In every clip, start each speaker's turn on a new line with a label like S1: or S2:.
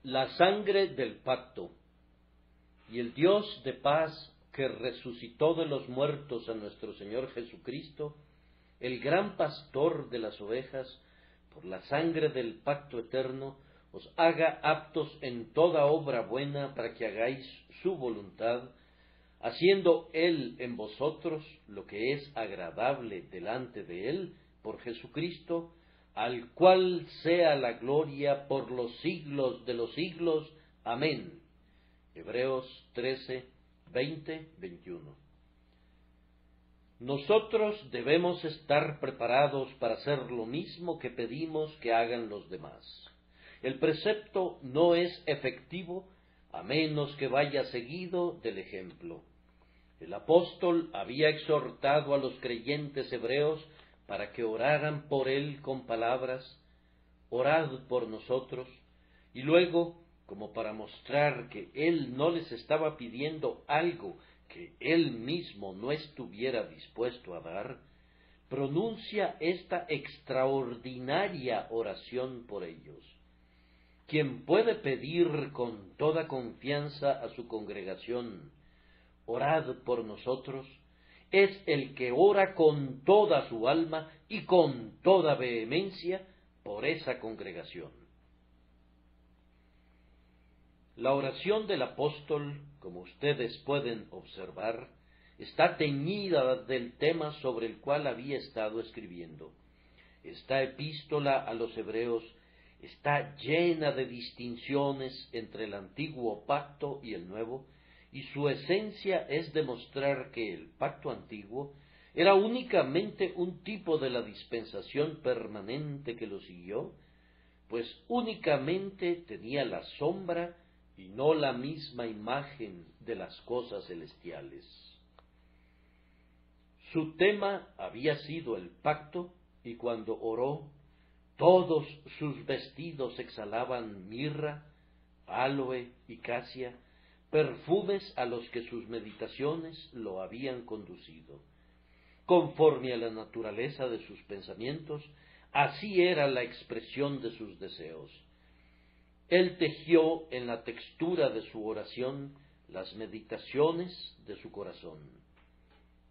S1: La sangre del pacto. Y el Dios de paz, que resucitó de los muertos a nuestro Señor Jesucristo, el gran pastor de las ovejas, por la sangre del pacto eterno, os haga aptos en toda obra buena para que hagáis su voluntad, haciendo Él en vosotros lo que es agradable delante de Él por Jesucristo, al cual sea la gloria por los siglos de los siglos. Amén. Hebreos 13, 20, 21. Nosotros debemos estar preparados para hacer lo mismo que pedimos que hagan los demás. El precepto no es efectivo a menos que vaya seguido del ejemplo. El apóstol había exhortado a los creyentes hebreos para que oraran por él con palabras, orad por nosotros, y luego, como para mostrar que él no les estaba pidiendo algo que él mismo no estuviera dispuesto a dar, pronuncia esta extraordinaria oración por ellos. Quien puede pedir con toda confianza a su congregación, orad por nosotros, es el que ora con toda su alma y con toda vehemencia por esa congregación. La oración del apóstol, como ustedes pueden observar, está teñida del tema sobre el cual había estado escribiendo. Esta epístola a los hebreos está llena de distinciones entre el antiguo pacto y el nuevo, y su esencia es demostrar que el pacto antiguo era únicamente un tipo de la dispensación permanente que lo siguió, pues únicamente tenía la sombra y no la misma imagen de las cosas celestiales. Su tema había sido el pacto, y cuando oró, todos sus vestidos exhalaban mirra, áloe y casia, perfumes a los que sus meditaciones lo habían conducido. Conforme a la naturaleza de sus pensamientos, así era la expresión de sus deseos. Él tejió en la textura de su oración las meditaciones de su corazón.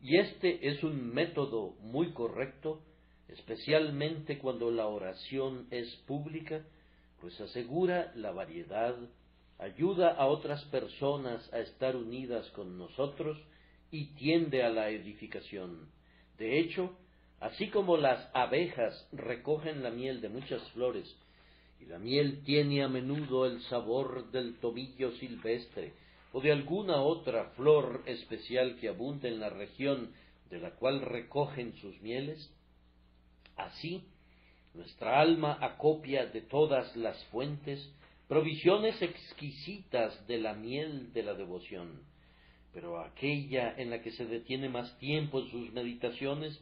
S1: Y este es un método muy correcto, especialmente cuando la oración es pública, pues asegura la variedad, ayuda a otras personas a estar unidas con nosotros y tiende a la edificación. De hecho, así como las abejas recogen la miel de muchas flores, y la miel tiene a menudo el sabor del tomillo silvestre o de alguna otra flor especial que abunda en la región de la cual recogen sus mieles, así nuestra alma acopia de todas las fuentes provisiones exquisitas de la miel de la devoción, pero aquella en la que se detiene más tiempo en sus meditaciones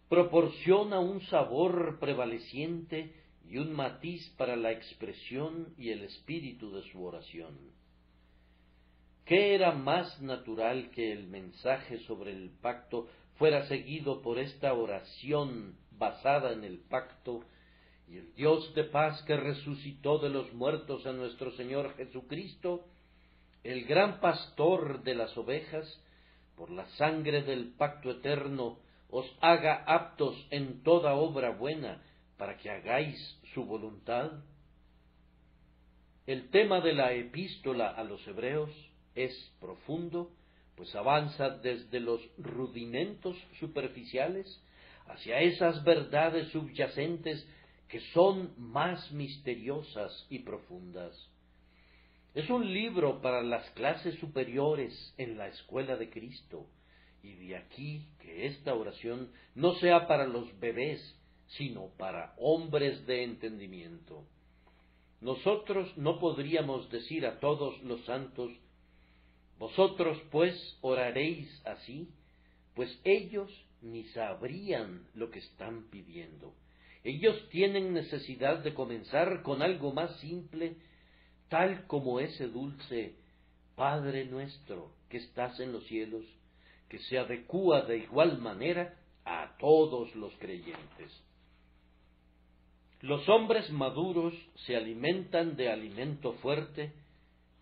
S1: proporciona un sabor prevaleciente y un matiz para la expresión y el espíritu de su oración. ¿Qué era más natural que el mensaje sobre el pacto fuera seguido por esta oración basada en el pacto, y el Dios de paz que resucitó de los muertos a nuestro Señor Jesucristo, el gran pastor de las ovejas, por la sangre del pacto eterno, os haga aptos en toda obra buena, para que hagáis su voluntad? El tema de la epístola a los hebreos es profundo, pues avanza desde los rudimentos superficiales hacia esas verdades subyacentes que son más misteriosas y profundas. Es un libro para las clases superiores en la escuela de Cristo, y de aquí que esta oración no sea para los bebés, sino para hombres de entendimiento. Nosotros no podríamos decir a todos los santos: vosotros pues oraréis así, pues ellos ni sabrían lo que están pidiendo. Ellos tienen necesidad de comenzar con algo más simple, tal como ese dulce: Padre nuestro que estás en los cielos, que se adecúa de igual manera a todos los creyentes. Los hombres maduros se alimentan de alimento fuerte,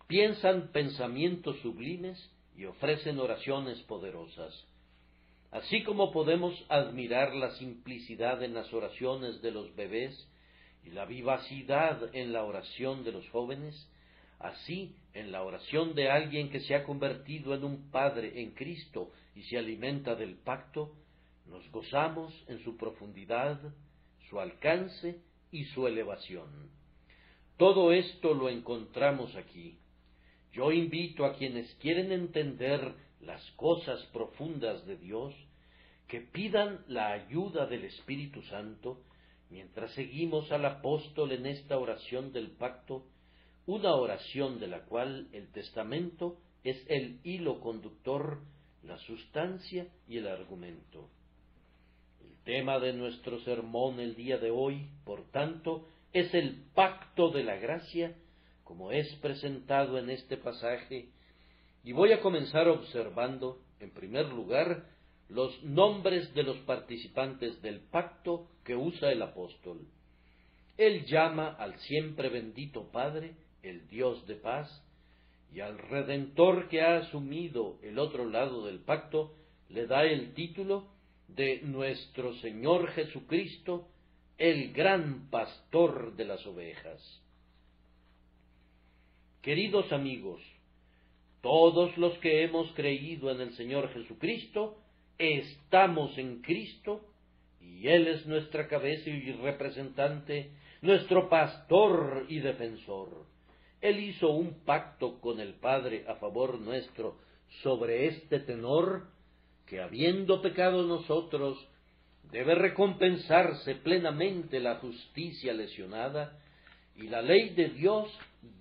S1: piensan pensamientos sublimes y ofrecen oraciones poderosas. Así como podemos admirar la simplicidad en las oraciones de los bebés y la vivacidad en la oración de los jóvenes, así en la oración de alguien que se ha convertido en un padre en Cristo y se alimenta del pacto, nos gozamos en su profundidad, su alcance y su elevación. Todo esto lo encontramos aquí. Yo invito a quienes quieren entender las cosas profundas de Dios, que pidan la ayuda del Espíritu Santo, mientras seguimos al apóstol en esta oración del pacto, una oración de la cual el testamento es el hilo conductor, la sustancia y el argumento. El tema de nuestro sermón el día de hoy, por tanto, es el pacto de la gracia, como es presentado en este pasaje, y voy a comenzar observando, en primer lugar, los nombres de los participantes del pacto que usa el apóstol. Él llama al siempre bendito Padre, el Dios de paz, y al Redentor que ha asumido el otro lado del pacto, le da el título de nuestro Señor Jesucristo, el gran pastor de las ovejas. Queridos amigos, todos los que hemos creído en el Señor Jesucristo, estamos en Cristo, y Él es nuestra cabeza y representante, nuestro pastor y defensor. Él hizo un pacto con el Padre a favor nuestro sobre este tenor, que habiendo pecado nosotros, debe recompensarse plenamente la justicia lesionada, y la ley de Dios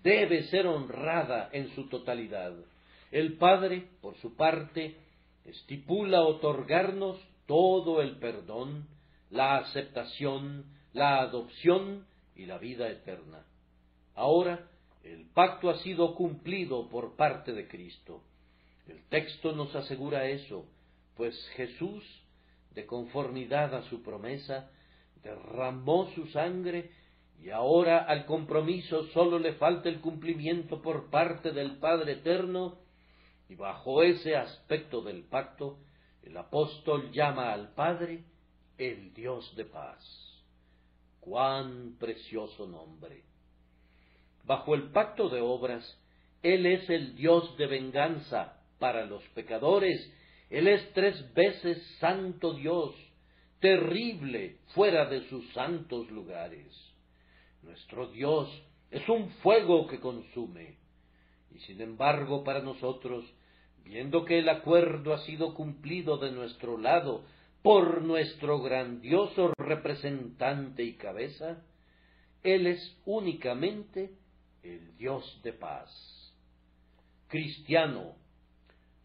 S1: debe ser honrada en su totalidad. El Padre, por su parte, estipula otorgarnos todo el perdón, la aceptación, la adopción y la vida eterna. Ahora, el pacto ha sido cumplido por parte de Cristo. El texto nos asegura eso, pues Jesús, de conformidad a su promesa, derramó su sangre, y ahora al compromiso sólo le falta el cumplimiento por parte del Padre Eterno, y bajo ese aspecto del pacto, el apóstol llama al Padre el Dios de paz. ¡Cuán precioso nombre! Bajo el pacto de obras, Él es el Dios de venganza para los pecadores. Él es 3 veces santo Dios, terrible fuera de sus santos lugares. Nuestro Dios es un fuego que consume, y sin embargo para nosotros, viendo que el acuerdo ha sido cumplido de nuestro lado por nuestro grandioso representante y cabeza, Él es únicamente el Dios de paz. Cristiano,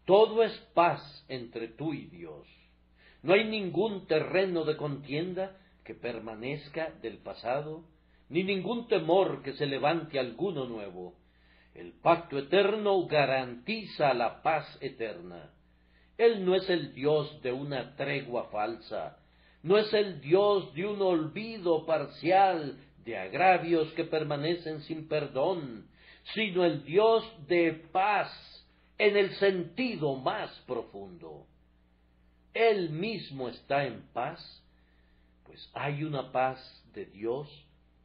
S1: todo es paz entre tú y Dios. No hay ningún terreno de contienda que permanezca del pasado, ni ningún temor que se levante alguno nuevo. El pacto eterno garantiza la paz eterna. Él no es el Dios de una tregua falsa, no es el Dios de un olvido parcial de agravios que permanecen sin perdón, sino el Dios de paz en el sentido más profundo. Él mismo está en paz, pues hay una paz de Dios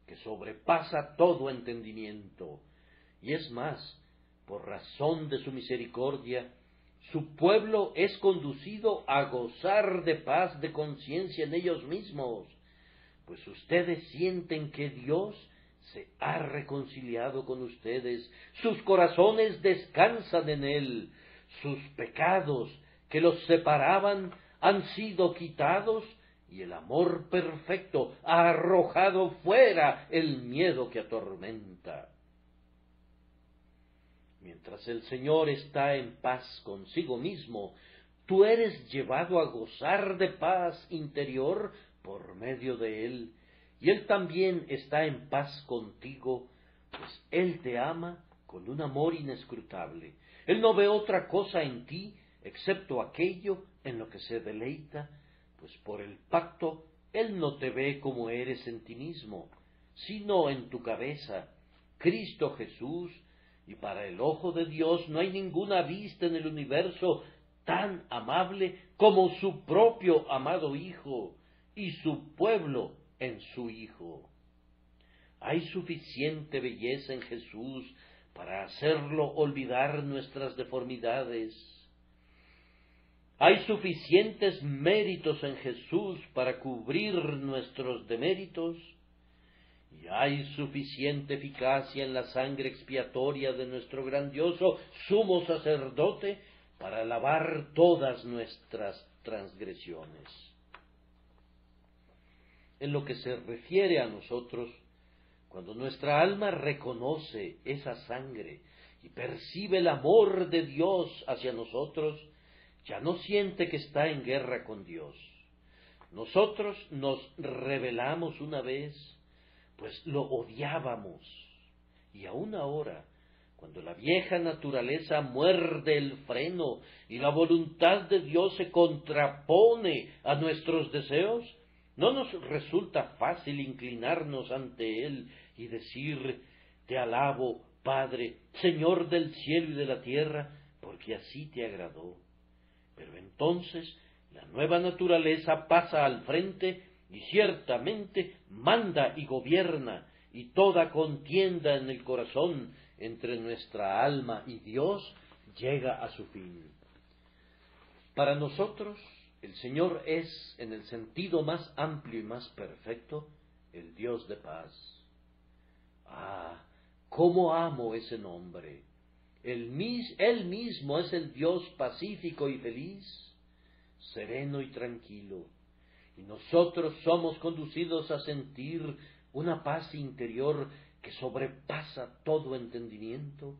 S1: que sobrepasa todo entendimiento, y es más, por razón de su misericordia, su pueblo es conducido a gozar de paz de conciencia en ellos mismos, pues ustedes sienten que Dios se ha reconciliado con ustedes, sus corazones descansan en Él, sus pecados que los separaban han sido quitados, y el amor perfecto ha arrojado fuera el miedo que atormenta. Mientras el Señor está en paz consigo mismo, tú eres llevado a gozar de paz interior por medio de Él, y Él también está en paz contigo, pues Él te ama con un amor inescrutable. Él no ve otra cosa en ti excepto aquello en lo que se deleita, pues por el pacto Él no te ve como eres en ti mismo, sino en tu cabeza, Cristo Jesús, y para el ojo de Dios no hay ninguna vista en el universo tan amable como su propio amado Hijo y su pueblo en su Hijo. Hay suficiente belleza en Jesús para hacerlo olvidar nuestras deformidades. Hay suficientes méritos en Jesús para cubrir nuestros deméritos, y hay suficiente eficacia en la sangre expiatoria de nuestro grandioso sumo sacerdote para lavar todas nuestras transgresiones. En lo que se refiere a nosotros, cuando nuestra alma reconoce esa sangre y percibe el amor de Dios hacia nosotros, ya no siente que está en guerra con Dios. Nosotros nos rebelamos una vez, pues lo odiábamos, y aún ahora, cuando la vieja naturaleza muerde el freno y la voluntad de Dios se contrapone a nuestros deseos, no nos resulta fácil inclinarnos ante Él y decir: te alabo, Padre, Señor del cielo y de la tierra, porque así te agradó. Pero entonces la nueva naturaleza pasa al frente y ciertamente manda y gobierna, y toda contienda en el corazón entre nuestra alma y Dios llega a su fin. Para nosotros, el Señor es, en el sentido más amplio y más perfecto, el Dios de paz. ¡Ah! ¡Cómo amo ese nombre! Él mismo es el Dios pacífico y feliz, sereno y tranquilo, y nosotros somos conducidos a sentir una paz interior que sobrepasa todo entendimiento,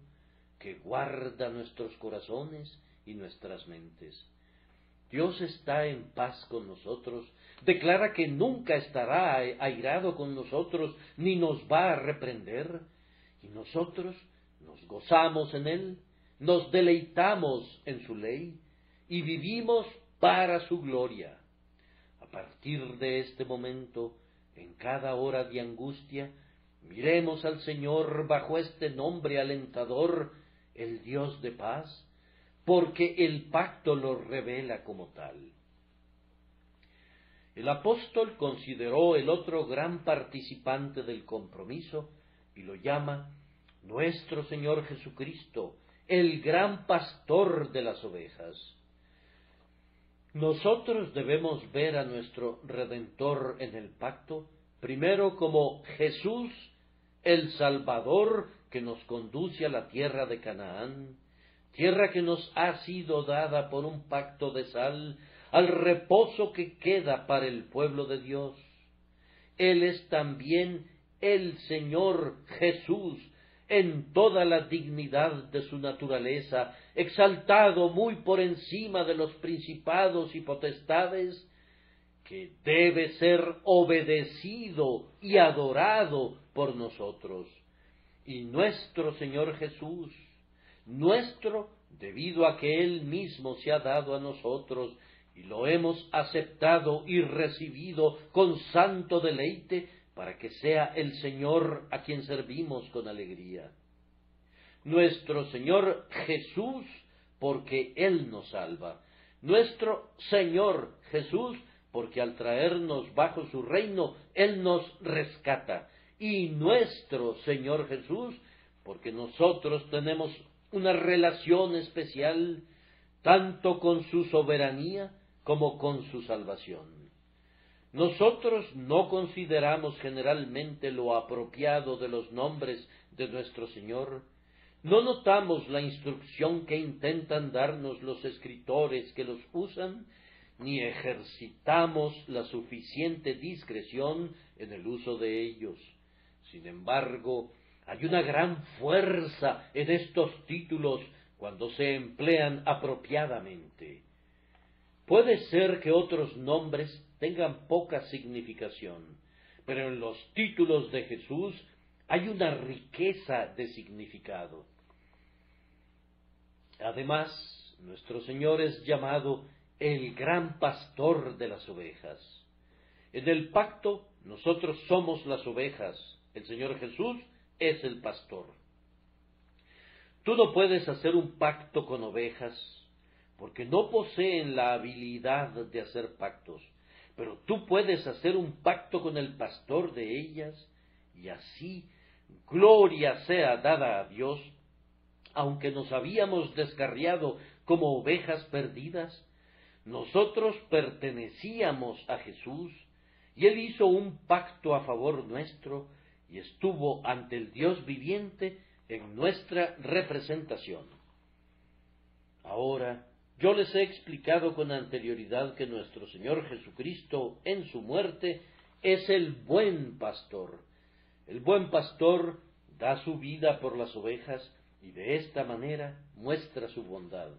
S1: que guarda nuestros corazones y nuestras mentes. Dios está en paz con nosotros, declara que nunca estará airado con nosotros, ni nos va a reprender, y nosotros nos gozamos en Él, nos deleitamos en su ley, y vivimos para su gloria. A partir de este momento, en cada hora de angustia, miremos al Señor bajo este nombre alentador, el Dios de paz, porque el pacto lo revela como tal. El apóstol consideró el otro gran participante del compromiso y lo llama nuestro Señor Jesucristo, el gran pastor de las ovejas. Nosotros debemos ver a nuestro Redentor en el pacto, primero como Jesús, el Salvador que nos conduce a la tierra de Canaán, tierra que nos ha sido dada por un pacto de sal, al reposo que queda para el pueblo de Dios. Él es también el Señor Jesús, en toda la dignidad de su naturaleza, exaltado muy por encima de los principados y potestades, que debe ser obedecido y adorado por nosotros. Y nuestro Señor Jesús, nuestro, debido a que Él mismo se ha dado a nosotros, y lo hemos aceptado y recibido con santo deleite, para que sea el Señor a quien servimos con alegría. Nuestro Señor Jesús, porque Él nos salva. Nuestro Señor Jesús, porque al traernos bajo su reino, Él nos rescata. Y nuestro Señor Jesús, porque nosotros tenemos una relación especial, tanto con su soberanía como con su salvación. Nosotros no consideramos generalmente lo apropiado de los nombres de nuestro Señor, no notamos la instrucción que intentan darnos los escritores que los usan, ni ejercitamos la suficiente discreción en el uso de ellos. Sin embargo, hay una gran fuerza en estos títulos cuando se emplean apropiadamente. Puede ser que otros nombres tengan poca significación, pero en los títulos de Jesús hay una riqueza de significado. Además, Nuestro Señor es llamado el gran pastor de las ovejas. En el pacto nosotros somos las ovejas, el Señor Jesús es el pastor. Tú no puedes hacer un pacto con ovejas porque no poseen la habilidad de hacer pactos, pero tú puedes hacer un pacto con el pastor de ellas y así gloria sea dada a Dios. Aunque nos habíamos descarriado como ovejas perdidas, nosotros pertenecíamos a Jesús y Él hizo un pacto a favor nuestro y estuvo ante el Dios viviente en nuestra representación. Ahora, yo les he explicado con anterioridad que nuestro Señor Jesucristo en su muerte es el buen pastor. El buen pastor da su vida por las ovejas y de esta manera muestra su bondad,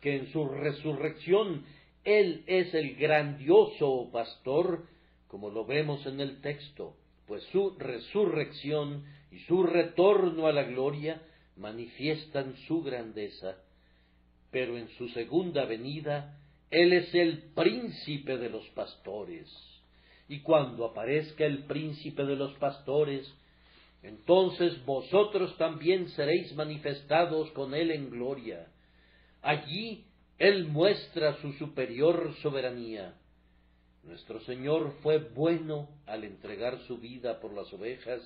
S1: que en su resurrección Él es el grandioso pastor, como lo vemos en el texto, pues su resurrección y su retorno a la gloria manifiestan su grandeza, pero en su segunda venida Él es el príncipe de los pastores, y cuando aparezca el príncipe de los pastores, entonces vosotros también seréis manifestados con Él en gloria. Allí Él muestra su superior soberanía. Nuestro Señor fue bueno al entregar su vida por las ovejas,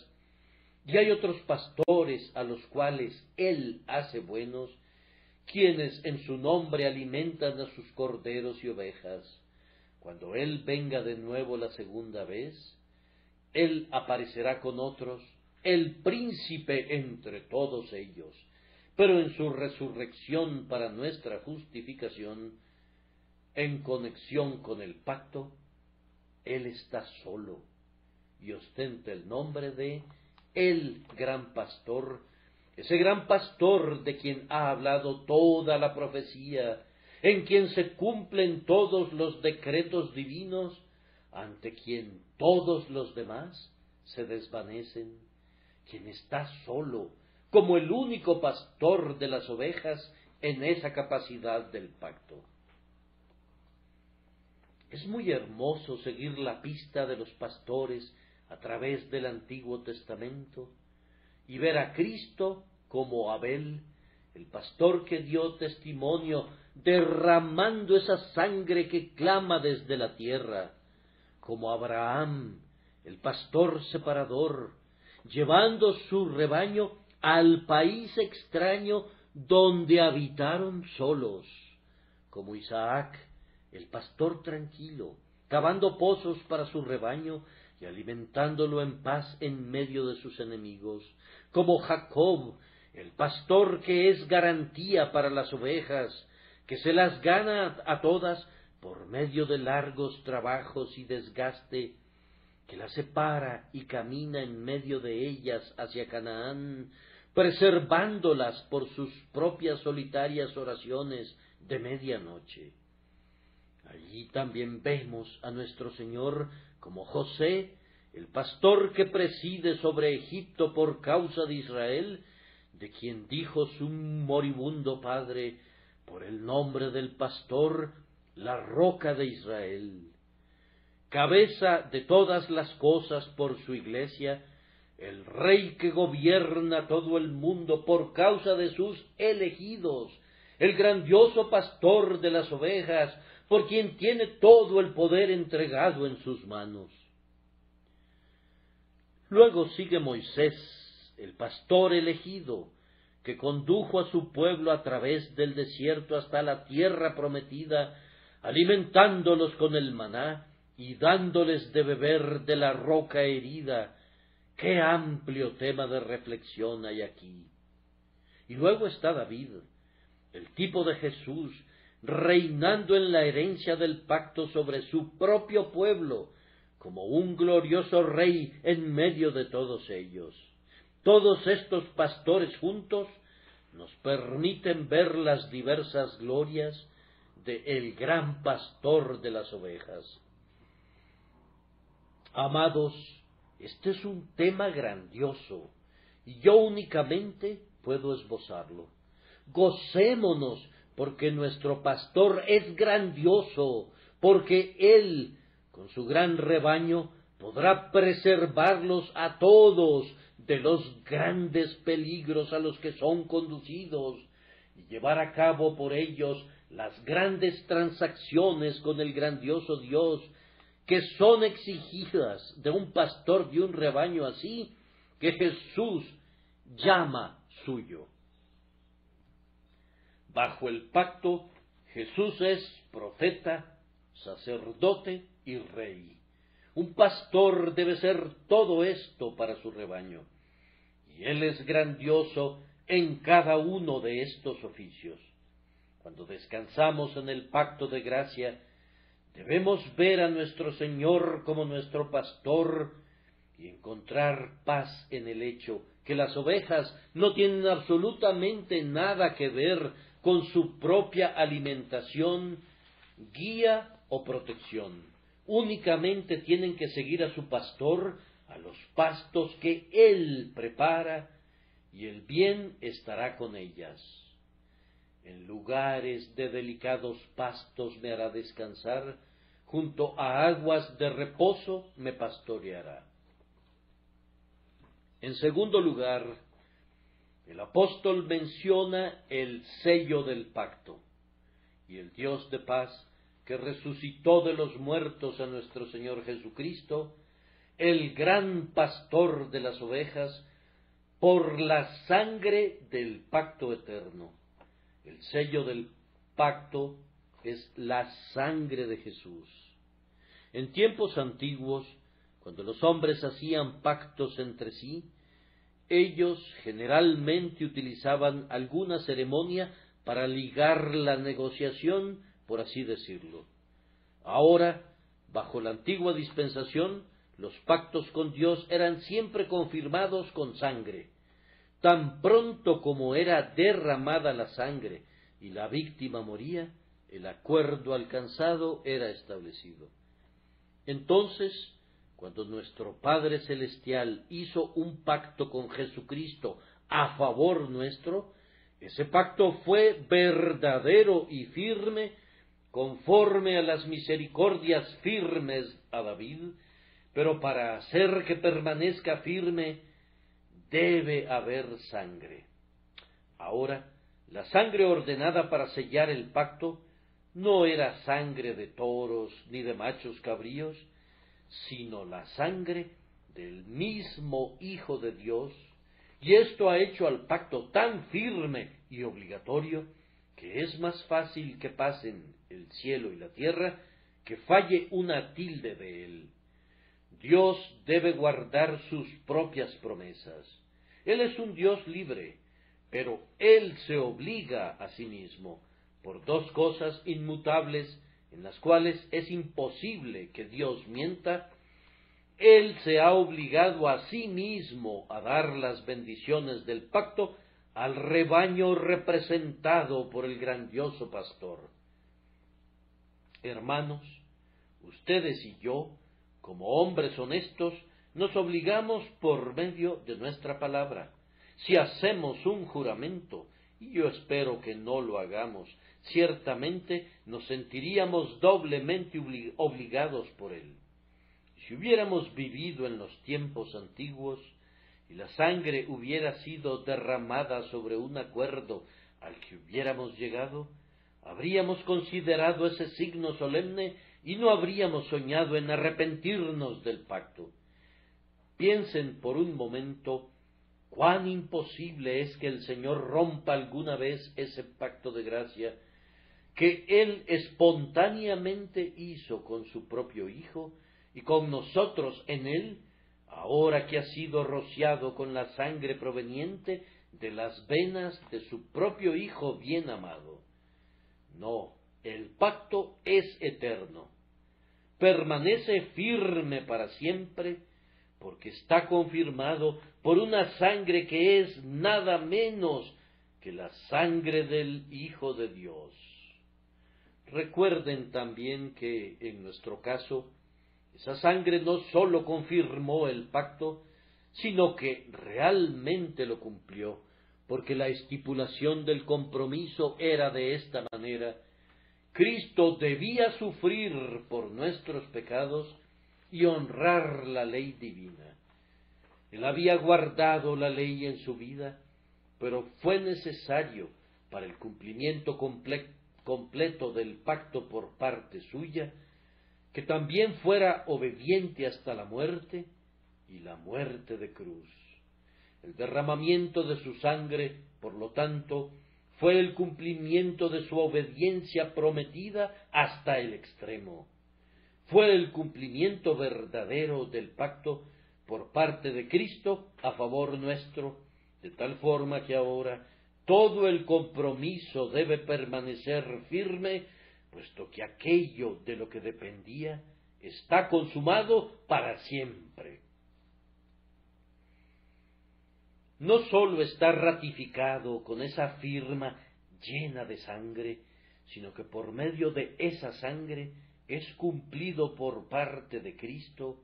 S1: y hay otros pastores a los cuales Él hace buenos, quienes en su nombre alimentan a sus corderos y ovejas. Cuando Él venga de nuevo la segunda vez, Él aparecerá con otros, el príncipe entre todos ellos, pero en su resurrección para nuestra justificación, en conexión con el pacto, Él está solo y ostenta el nombre de el gran pastor, ese gran pastor de quien ha hablado toda la profecía, en quien se cumplen todos los decretos divinos, ante quien todos los demás se desvanecen, quien está solo, como el único pastor de las ovejas en esa capacidad del pacto. Es muy hermoso seguir la pista de los pastores a través del Antiguo Testamento y ver a Cristo como Abel, el pastor que dio testimonio, derramando esa sangre que clama desde la tierra, como Abraham, el pastor separador, llevando su rebaño al país extraño donde habitaron solos, como Isaac, el pastor tranquilo, cavando pozos para su rebaño y alimentándolo en paz en medio de sus enemigos, como Jacob, el pastor que es garantía para las ovejas, que se las gana a todas por medio de largos trabajos y desgaste, que las separa y camina en medio de ellas hacia Canaán, preservándolas por sus propias solitarias oraciones de medianoche. Allí también vemos a nuestro Señor como José, el pastor que preside sobre Egipto por causa de Israel, de quien dijo su moribundo padre, por el nombre del pastor, la roca de Israel. Cabeza de todas las cosas por su iglesia, el rey que gobierna todo el mundo por causa de sus elegidos, el grandioso pastor de las ovejas, por quien tiene todo el poder entregado en sus manos. Luego sigue Moisés, el pastor elegido, que condujo a su pueblo a través del desierto hasta la tierra prometida, alimentándolos con el maná y dándoles de beber de la roca herida. ¡Qué amplio tema de reflexión hay aquí! Y luego está David, el tipo de Jesús, reinando en la herencia del pacto sobre su propio pueblo, como un glorioso rey en medio de todos ellos. Todos estos pastores juntos nos permiten ver las diversas glorias de el gran pastor de las ovejas. Amados, este es un tema grandioso y yo únicamente puedo esbozarlo. Gocémonos porque nuestro pastor es grandioso, porque Él, con su gran rebaño, podrá preservarlos a todos de los grandes peligros a los que son conducidos, y llevar a cabo por ellos las grandes transacciones con el grandioso Dios, que son exigidas de un pastor de un rebaño así, que Jesús llama suyo. Bajo el pacto, Jesús es profeta, sacerdote y rey. Un pastor debe ser todo esto para su rebaño, y Él es grandioso en cada uno de estos oficios. Cuando descansamos en el pacto de gracia, debemos ver a nuestro Señor como nuestro pastor y encontrar paz en el hecho que las ovejas no tienen absolutamente nada que ver con su propia alimentación, guía o protección. Únicamente tienen que seguir a su pastor a los pastos que Él prepara, y el bien estará con ellas. En lugares de delicados pastos me hará descansar, junto a aguas de reposo me pastoreará. En segundo lugar, el apóstol menciona el sello del pacto, y el Dios de paz, que resucitó de los muertos a nuestro Señor Jesucristo, el gran pastor de las ovejas, por la sangre del pacto eterno. El sello del pacto es la sangre de Jesús. En tiempos antiguos, cuando los hombres hacían pactos entre sí, ellos generalmente utilizaban alguna ceremonia para ligar la negociación, por así decirlo. Ahora, bajo la antigua dispensación, los pactos con Dios eran siempre confirmados con sangre. Tan pronto como era derramada la sangre y la víctima moría, el acuerdo alcanzado era establecido. Entonces, cuando nuestro Padre Celestial hizo un pacto con Jesucristo a favor nuestro, ese pacto fue verdadero y firme, conforme a las misericordias firmes a David, pero para hacer que permanezca firme, debe haber sangre. Ahora, la sangre ordenada para sellar el pacto no era sangre de toros ni de machos cabríos, sino la sangre del mismo Hijo de Dios, y esto ha hecho al pacto tan firme y obligatorio que es más fácil que pasen el cielo y la tierra que falle una tilde de él. Dios debe guardar sus propias promesas. Él es un Dios libre, pero Él se obliga a sí mismo por dos cosas inmutables en las cuales es imposible que Dios mienta. Él se ha obligado a sí mismo a dar las bendiciones del pacto al rebaño representado por el grandioso pastor. Hermanos, ustedes y yo, como hombres honestos, nos obligamos por medio de nuestra palabra. Si hacemos un juramento, y yo espero que no lo hagamos, ciertamente nos sentiríamos doblemente obligados por él. Si hubiéramos vivido en los tiempos antiguos, y la sangre hubiera sido derramada sobre un acuerdo al que hubiéramos llegado, habríamos considerado ese signo solemne y no habríamos soñado en arrepentirnos del pacto. Piensen por un momento cuán imposible es que el Señor rompa alguna vez ese pacto de gracia que Él espontáneamente hizo con su propio Hijo y con nosotros en Él, ahora que ha sido rociado con la sangre proveniente de las venas de su propio Hijo bien amado. No, el pacto es eterno, permanece firme para siempre, porque está confirmado por una sangre que es nada menos que la sangre del Hijo de Dios. Recuerden también que, en nuestro caso, esa sangre no sólo confirmó el pacto, sino que realmente lo cumplió, porque la estipulación del compromiso era de esta manera: Cristo debía sufrir por nuestros pecados y honrar la ley divina. Él había guardado la ley en su vida, pero fue necesario, para el cumplimiento completo del pacto por parte suya, que también fuera obediente hasta la muerte, y la muerte de cruz. El derramamiento de su sangre, por lo tanto, fue el cumplimiento de su obediencia prometida hasta el extremo. Fue el cumplimiento verdadero del pacto por parte de Cristo a favor nuestro, de tal forma que ahora todo el compromiso debe permanecer firme, puesto que aquello de lo que dependía está consumado para siempre. No sólo está ratificado con esa firma llena de sangre, sino que por medio de esa sangre es cumplido por parte de Cristo,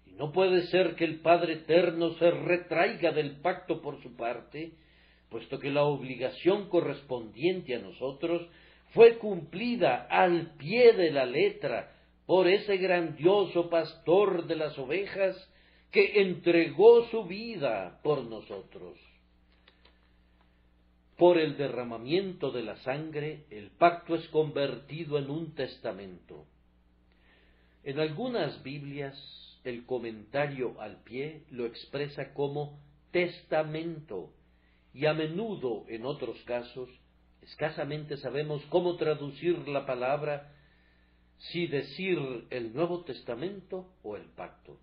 S1: y no puede ser que el Padre Eterno se retraiga del pacto por su parte, puesto que la obligación correspondiente a nosotros fue cumplida al pie de la letra por ese grandioso pastor de las ovejas que entregó su vida por nosotros. Por el derramamiento de la sangre, el pacto es convertido en un testamento. En algunas Biblias, el comentario al pie lo expresa como testamento, y a menudo, en otros casos, escasamente sabemos cómo traducir la palabra, si decir el Nuevo Testamento o el pacto.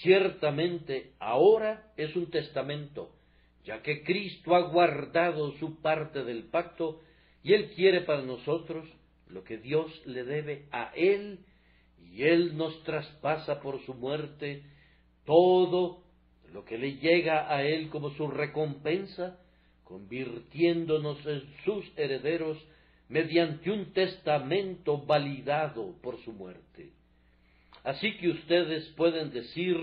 S1: Ciertamente ahora es un testamento, ya que Cristo ha guardado su parte del pacto y Él quiere para nosotros lo que Dios le debe a Él, y Él nos traspasa por su muerte todo lo que le llega a Él como su recompensa, convirtiéndonos en sus herederos mediante un testamento validado por su muerte. Así que ustedes pueden decir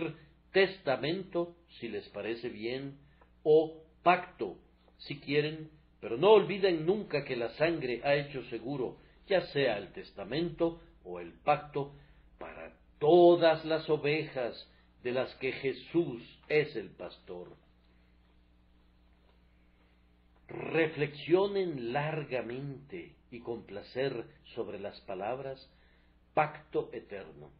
S1: testamento, si les parece bien, o pacto, si quieren, pero no olviden nunca que la sangre ha hecho seguro, ya sea el testamento o el pacto, para todas las ovejas de las que Jesús es el pastor. Reflexionen largamente y con placer sobre las palabras pacto eterno.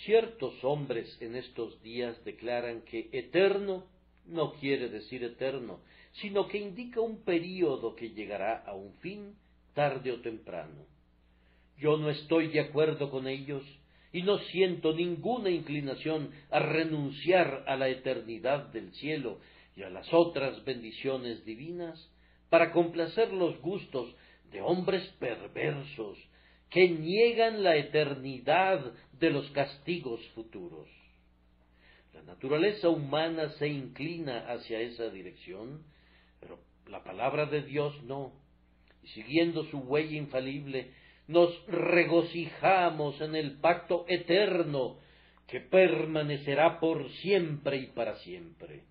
S1: Ciertos hombres en estos días declaran que eterno no quiere decir eterno, sino que indica un período que llegará a un fin tarde o temprano. Yo no estoy de acuerdo con ellos y no siento ninguna inclinación a renunciar a la eternidad del cielo y a las otras bendiciones divinas para complacer los gustos de hombres perversos que niegan la eternidad de los castigos futuros. La naturaleza humana se inclina hacia esa dirección, pero la palabra de Dios no, y siguiendo su huella infalible, nos regocijamos en el pacto eterno que permanecerá por siempre y para siempre.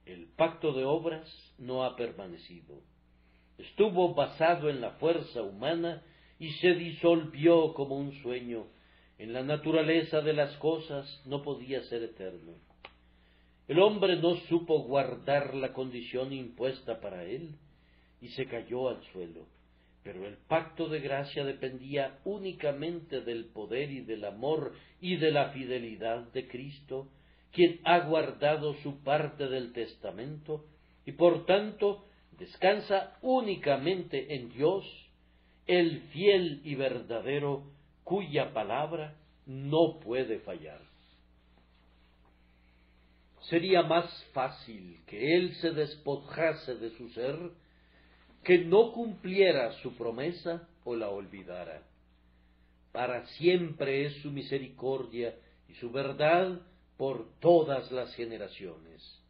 S1: El pacto de obras no ha permanecido. Estuvo basado en la fuerza humana y se disolvió como un sueño. En la naturaleza de las cosas no podía ser eterno. El hombre no supo guardar la condición impuesta para él y se cayó al suelo. Pero el pacto de gracia dependía únicamente del poder y del amor y de la fidelidad de Cristo, quien ha guardado su parte del testamento y por tanto descansa únicamente en Dios, el fiel y verdadero, cuya palabra no puede fallar. Sería más fácil que él se despojase de su ser, que no cumpliera su promesa o la olvidara. Para siempre es su misericordia y su verdad por todas las generaciones.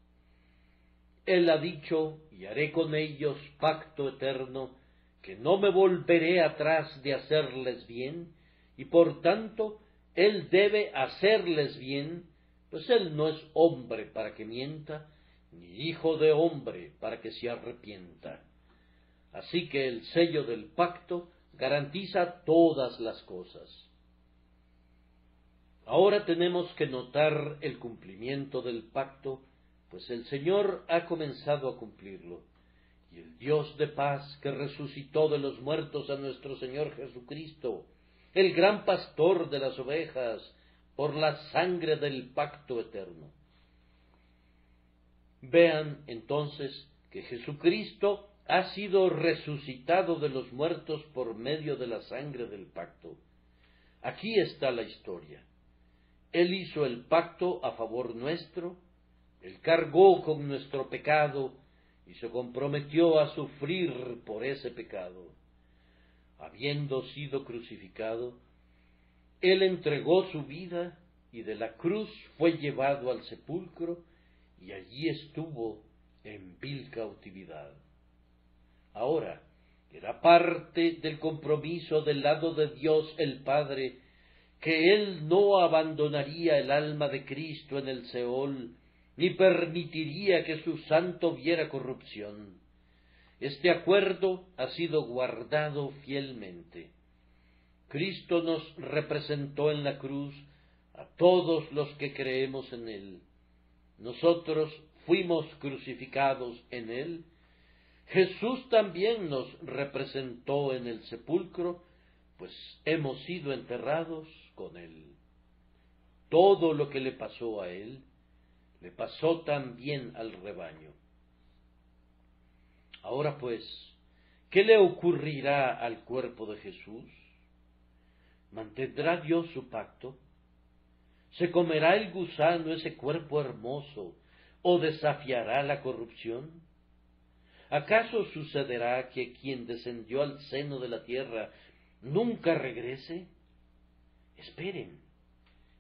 S1: Él ha dicho, y haré con ellos pacto eterno, que no me volveré atrás de hacerles bien, y por tanto Él debe hacerles bien, pues Él no es hombre para que mienta, ni hijo de hombre para que se arrepienta. Así que el sello del pacto garantiza todas las cosas. Ahora tenemos que notar el cumplimiento del pacto, pues el Señor ha comenzado a cumplirlo, y el Dios de paz que resucitó de los muertos a nuestro Señor Jesucristo, el gran pastor de las ovejas, por la sangre del pacto eterno. Vean entonces que Jesucristo ha sido resucitado de los muertos por medio de la sangre del pacto. Aquí está la historia. Él hizo el pacto a favor nuestro, Él cargó con nuestro pecado y se comprometió a sufrir por ese pecado. Habiendo sido crucificado, Él entregó su vida y de la cruz fue llevado al sepulcro y allí estuvo en vil cautividad. Ahora, era parte del compromiso del lado de Dios el Padre que Él no abandonaría el alma de Cristo en el Seol, ni permitiría que su santo viera corrupción. Este acuerdo ha sido guardado fielmente. Cristo nos representó en la cruz a todos los que creemos en Él. Nosotros fuimos crucificados en Él. Jesús también nos representó en el sepulcro, pues hemos sido enterrados con Él. Todo lo que le pasó a Él, le pasó también al rebaño. Ahora pues, ¿qué le ocurrirá al cuerpo de Jesús? ¿Mantendrá Dios su pacto? ¿Se comerá el gusano ese cuerpo hermoso o desafiará la corrupción? ¿Acaso sucederá que quien descendió al seno de la tierra nunca regrese? Esperen,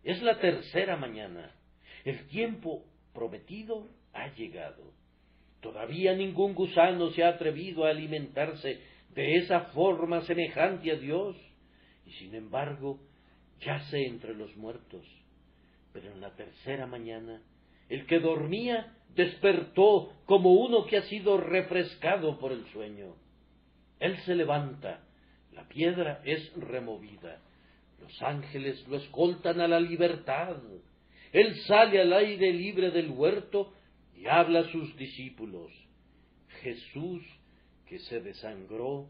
S1: es la tercera mañana, el tiempo prometido ha llegado. Todavía ningún gusano se ha atrevido a alimentarse de esa forma semejante a Dios, y sin embargo yace entre los muertos. Pero en la tercera mañana, el que dormía despertó como uno que ha sido refrescado por el sueño. Él se levanta, la piedra es removida, los ángeles lo escoltan a la libertad. Él sale al aire libre del huerto y habla a sus discípulos. Jesús, que se desangró,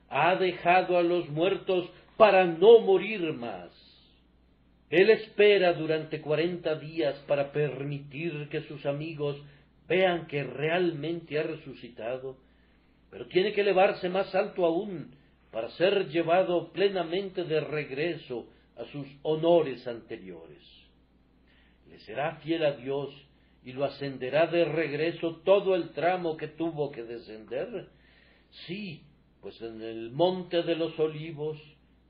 S1: ha dejado a los muertos para no morir más. Él espera durante 40 días para permitir que sus amigos vean que realmente ha resucitado, pero tiene que elevarse más alto aún para ser llevado plenamente de regreso a sus honores anteriores. Le será fiel a Dios y lo ascenderá de regreso todo el tramo que tuvo que descender. Sí, pues en el monte de los olivos,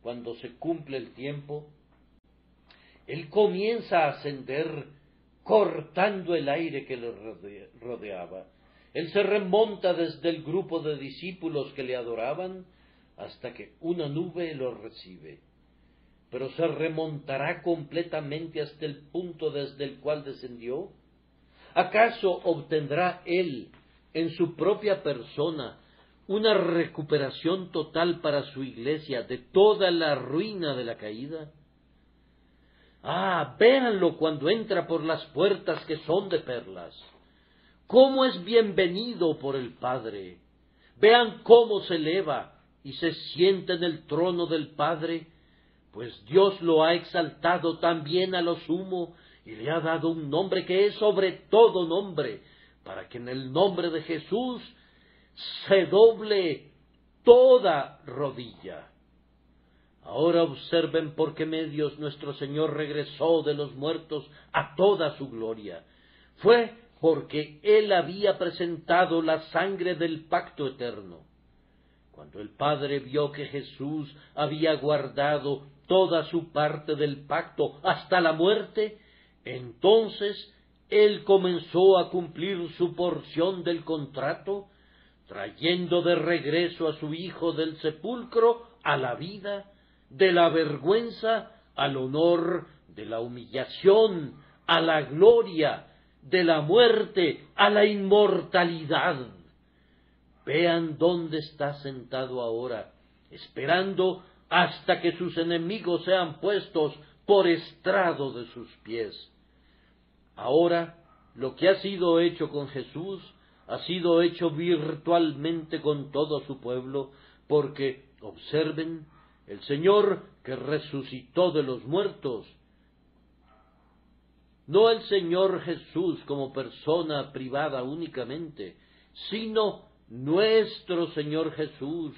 S1: cuando se cumple el tiempo, Él comienza a ascender cortando el aire que le rodeaba. Él se remonta desde el grupo de discípulos que le adoraban hasta que una nube lo recibe. Pero se remontará completamente hasta el punto desde el cual descendió. ¿Acaso obtendrá Él, en su propia persona, una recuperación total para su iglesia de toda la ruina de la caída? Véanlo cuando entra por las puertas que son de perlas. Cómo es bienvenido por el Padre. Vean cómo se eleva y se sienta en el trono del Padre, pues Dios lo ha exaltado también a lo sumo y le ha dado un nombre que es sobre todo nombre, para que en el nombre de Jesús se doble toda rodilla. Ahora observen por qué medios nuestro Señor regresó de los muertos a toda su gloria. Fue porque Él había presentado la sangre del pacto eterno. Cuando el Padre vio que Jesús había guardado toda su parte del pacto hasta la muerte, entonces Él comenzó a cumplir su porción del contrato, trayendo de regreso a su Hijo del sepulcro a la vida, de la vergüenza al honor, de la humillación a la gloria, de la muerte a la inmortalidad. Vean dónde está sentado ahora, esperando hasta que sus enemigos sean puestos por estrado de sus pies. Ahora, lo que ha sido hecho con Jesús ha sido hecho virtualmente con todo su pueblo, porque, observen, el Señor que resucitó de los muertos, no el Señor Jesús como persona privada únicamente, sino nuestro Señor Jesús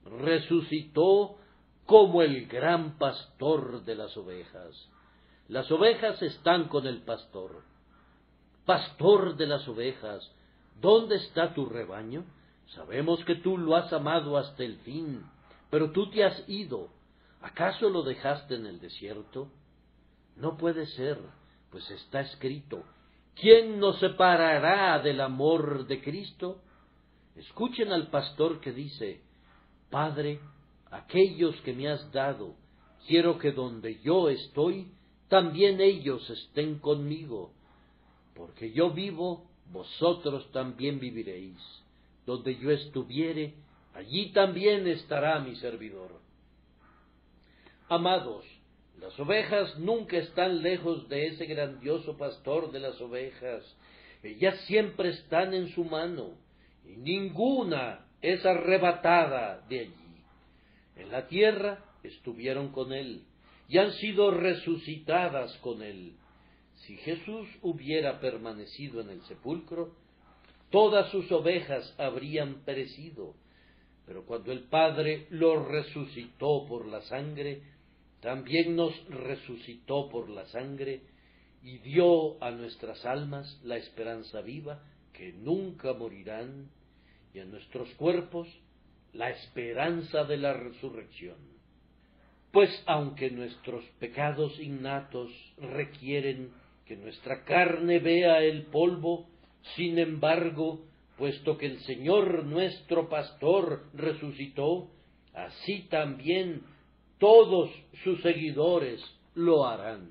S1: resucitó como el gran pastor de las ovejas. Las ovejas están con el pastor. Pastor de las ovejas, ¿dónde está tu rebaño? Sabemos que tú lo has amado hasta el fin, pero tú te has ido. ¿Acaso lo dejaste en el desierto? No puede ser, pues está escrito: ¿quién nos separará del amor de Cristo? Escuchen al pastor que dice: Padre, aquellos que me has dado, quiero que donde yo estoy, también ellos estén conmigo. Porque yo vivo, vosotros también viviréis. Donde yo estuviere, allí también estará mi servidor. Amados, las ovejas nunca están lejos de ese grandioso pastor de las ovejas. Ellas siempre están en su mano, y ninguna es arrebatada de allí. En la tierra estuvieron con él, y han sido resucitadas con él. Si Jesús hubiera permanecido en el sepulcro, todas sus ovejas habrían perecido, pero cuando el Padre lo resucitó por la sangre, también nos resucitó por la sangre y dio a nuestras almas la esperanza viva, que nunca morirán, y a nuestros cuerpos la esperanza de la resurrección. Pues aunque nuestros pecados innatos requieren que nuestra carne vea el polvo, sin embargo, puesto que el Señor nuestro pastor resucitó, así también todos sus seguidores lo harán.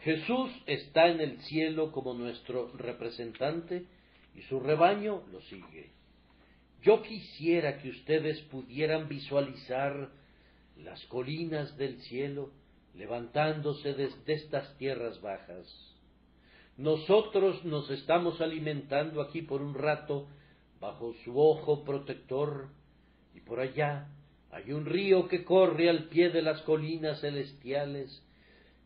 S1: Jesús está en el cielo como nuestro representante y su rebaño lo sigue. Yo quisiera que ustedes pudieran visualizar las colinas del cielo levantándose desde estas tierras bajas. Nosotros nos estamos alimentando aquí por un rato bajo su ojo protector, y por allá hay un río que corre al pie de las colinas celestiales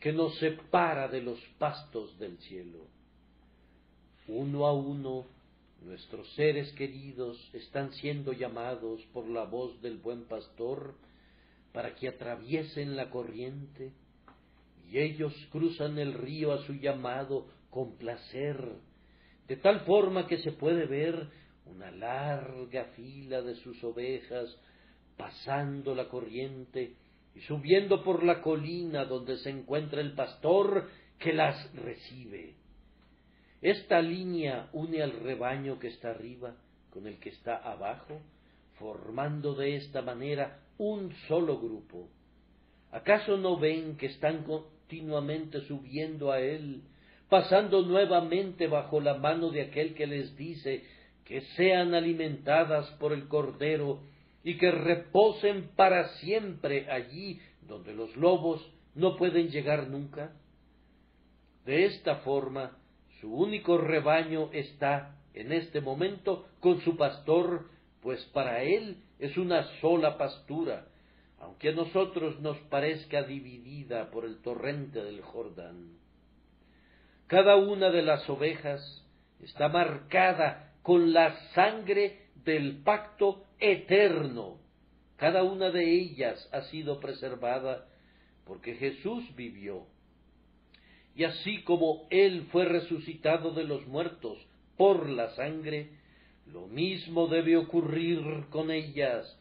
S1: que nos separa de los pastos del cielo. Uno a uno, nuestros seres queridos están siendo llamados por la voz del buen pastor para que atraviesen la corriente, y ellos cruzan el río a su llamado con placer, de tal forma que se puede ver una larga fila de sus ovejas pasando la corriente y subiendo por la colina donde se encuentra el pastor que las recibe. Esta línea une al rebaño que está arriba con el que está abajo, formando de esta manera un solo grupo. ¿Acaso no ven que están continuamente subiendo a él, pasando nuevamente bajo la mano de aquel que les dice que sean alimentadas por el Cordero y que reposen para siempre allí donde los lobos no pueden llegar nunca? De esta forma, su único rebaño está en este momento con su pastor, pues para él es una sola pastura, aunque a nosotros nos parezca dividida por el torrente del Jordán. Cada una de las ovejas está marcada con la sangre del pacto eterno. Cada una de ellas ha sido preservada porque Jesús vivió. Y así como Él fue resucitado de los muertos por la sangre, lo mismo debe ocurrir con ellas,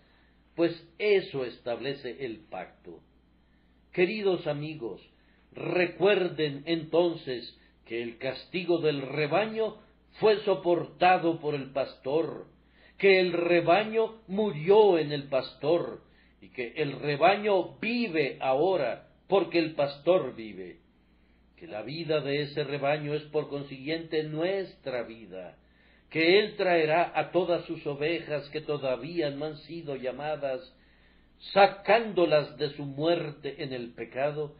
S1: pues eso establece el pacto. Queridos amigos, recuerden entonces que el castigo del rebaño fue soportado por el pastor, que el rebaño murió en el pastor, y que el rebaño vive ahora porque el pastor vive. que la vida de ese rebaño es por consiguiente nuestra vida, que Él traerá a todas sus ovejas que todavía no han sido llamadas, sacándolas de su muerte en el pecado,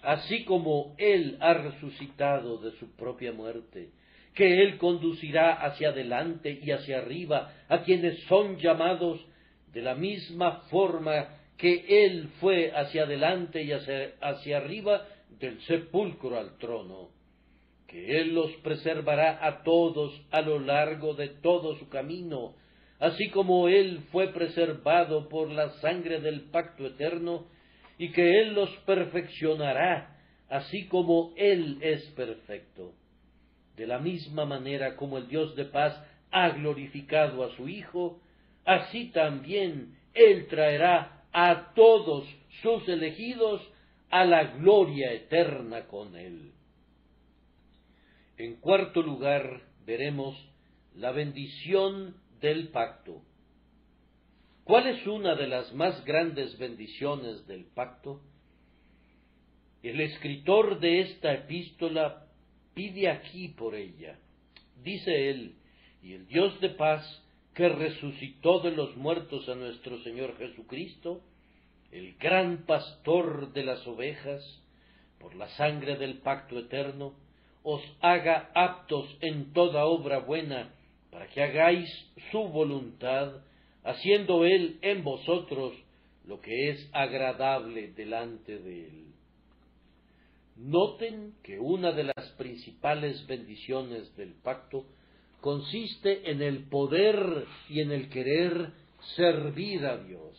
S1: así como Él ha resucitado de su propia muerte, que Él conducirá hacia adelante y hacia arriba a quienes son llamados de la misma forma que Él fue hacia adelante y hacia arriba del sepulcro al trono, que Él los preservará a todos a lo largo de todo su camino, así como Él fue preservado por la sangre del pacto eterno, y que Él los perfeccionará, así como Él es perfecto. De la misma manera como el Dios de paz ha glorificado a su Hijo, así también Él traerá a todos sus elegidos a la gloria eterna con Él. En cuarto lugar, veremos la bendición del pacto. ¿Cuál es una de las más grandes bendiciones del pacto? El escritor de esta epístola pide aquí por ella. Dice él: y el Dios de paz, que resucitó de los muertos a nuestro Señor Jesucristo, el gran pastor de las ovejas, por la sangre del pacto eterno, os haga aptos en toda obra buena, para que hagáis su voluntad, haciendo Él en vosotros lo que es agradable delante de Él. Noten que una de las principales bendiciones del pacto consiste en el poder y en el querer servir a Dios.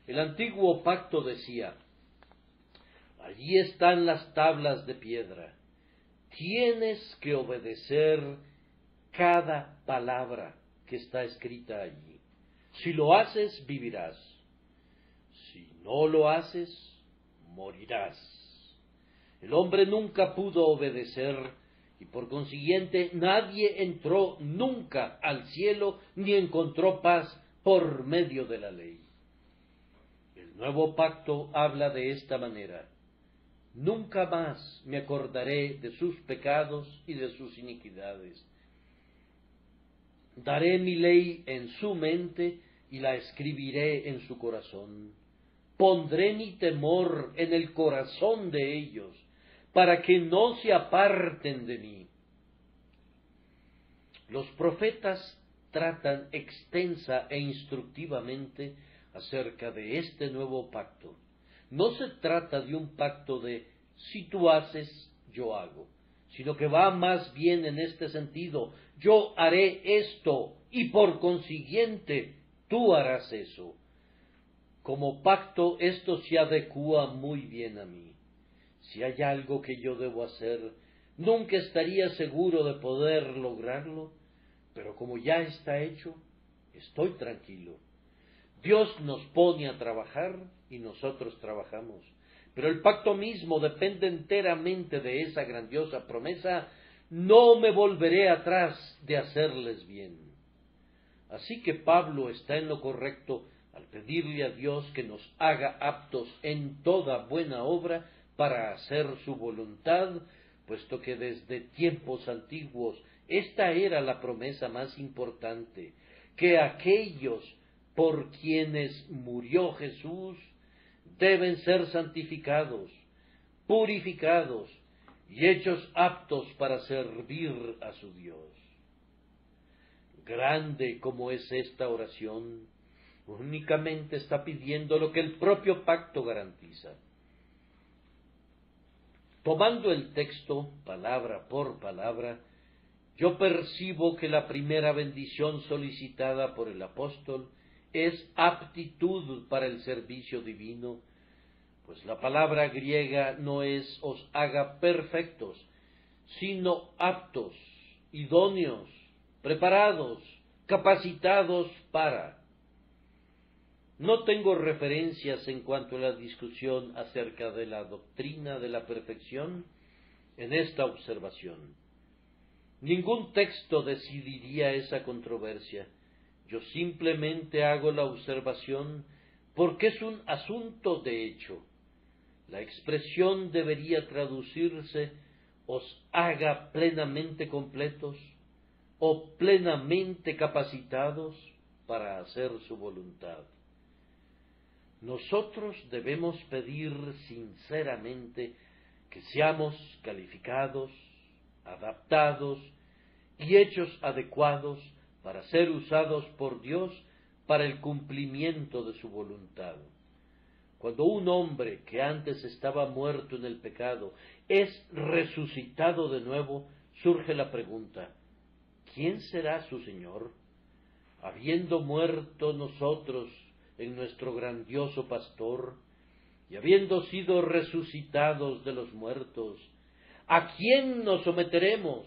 S1: El antiguo pacto decía: allí están las tablas de piedra, tienes que obedecer cada palabra que está escrita allí. Si lo haces, vivirás. Si no lo haces, morirás. El hombre nunca pudo obedecer y por consiguiente nadie entró nunca al cielo ni encontró paz por medio de la ley. El nuevo pacto habla de esta manera: nunca más me acordaré de sus pecados y de sus iniquidades. Daré mi ley en su mente y la escribiré en su corazón. Pondré mi temor en el corazón de ellos, para que no se aparten de mí. Los profetas tratan extensa e instructivamente acerca de este nuevo pacto. No se trata de un pacto de si tú haces, yo hago, sino que va más bien en este sentido: yo haré esto y por consiguiente tú harás eso. Como pacto esto se adecúa muy bien a mí. Si hay algo que yo debo hacer, nunca estaría seguro de poder lograrlo, pero como ya está hecho, estoy tranquilo. Dios nos pone a trabajar y nosotros trabajamos, pero el pacto mismo depende enteramente de esa grandiosa promesa: no me volveré atrás de hacerles bien. Así que Pablo está en lo correcto al pedirle a Dios que nos haga aptos en toda buena obra para hacer su voluntad, puesto que desde tiempos antiguos esta era la promesa más importante, que aquellos por quienes murió Jesús deben ser santificados, purificados y hechos aptos para servir a su Dios. Grande como es esta oración, únicamente está pidiendo lo que el propio pacto garantiza. Tomando el texto palabra por palabra, yo percibo que la primera bendición solicitada por el apóstol es aptitud para el servicio divino, pues la palabra griega no es os haga perfectos, sino aptos, idóneos, preparados, capacitados para. No tengo referencias en cuanto a la discusión acerca de la doctrina de la perfección en esta observación. Ningún texto decidiría esa controversia. Yo simplemente hago la observación porque es un asunto de hecho. La expresión debería traducirse: os haga plenamente completos o plenamente capacitados para hacer su voluntad. Nosotros debemos pedir sinceramente que seamos calificados, adaptados y hechos adecuados para ser usados por Dios para el cumplimiento de su voluntad. Cuando un hombre que antes estaba muerto en el pecado es resucitado de nuevo, surge la pregunta: ¿quién será su Señor? Habiendo muerto nosotros en nuestro grandioso pastor, y habiendo sido resucitados de los muertos, ¿a quién nos someteremos?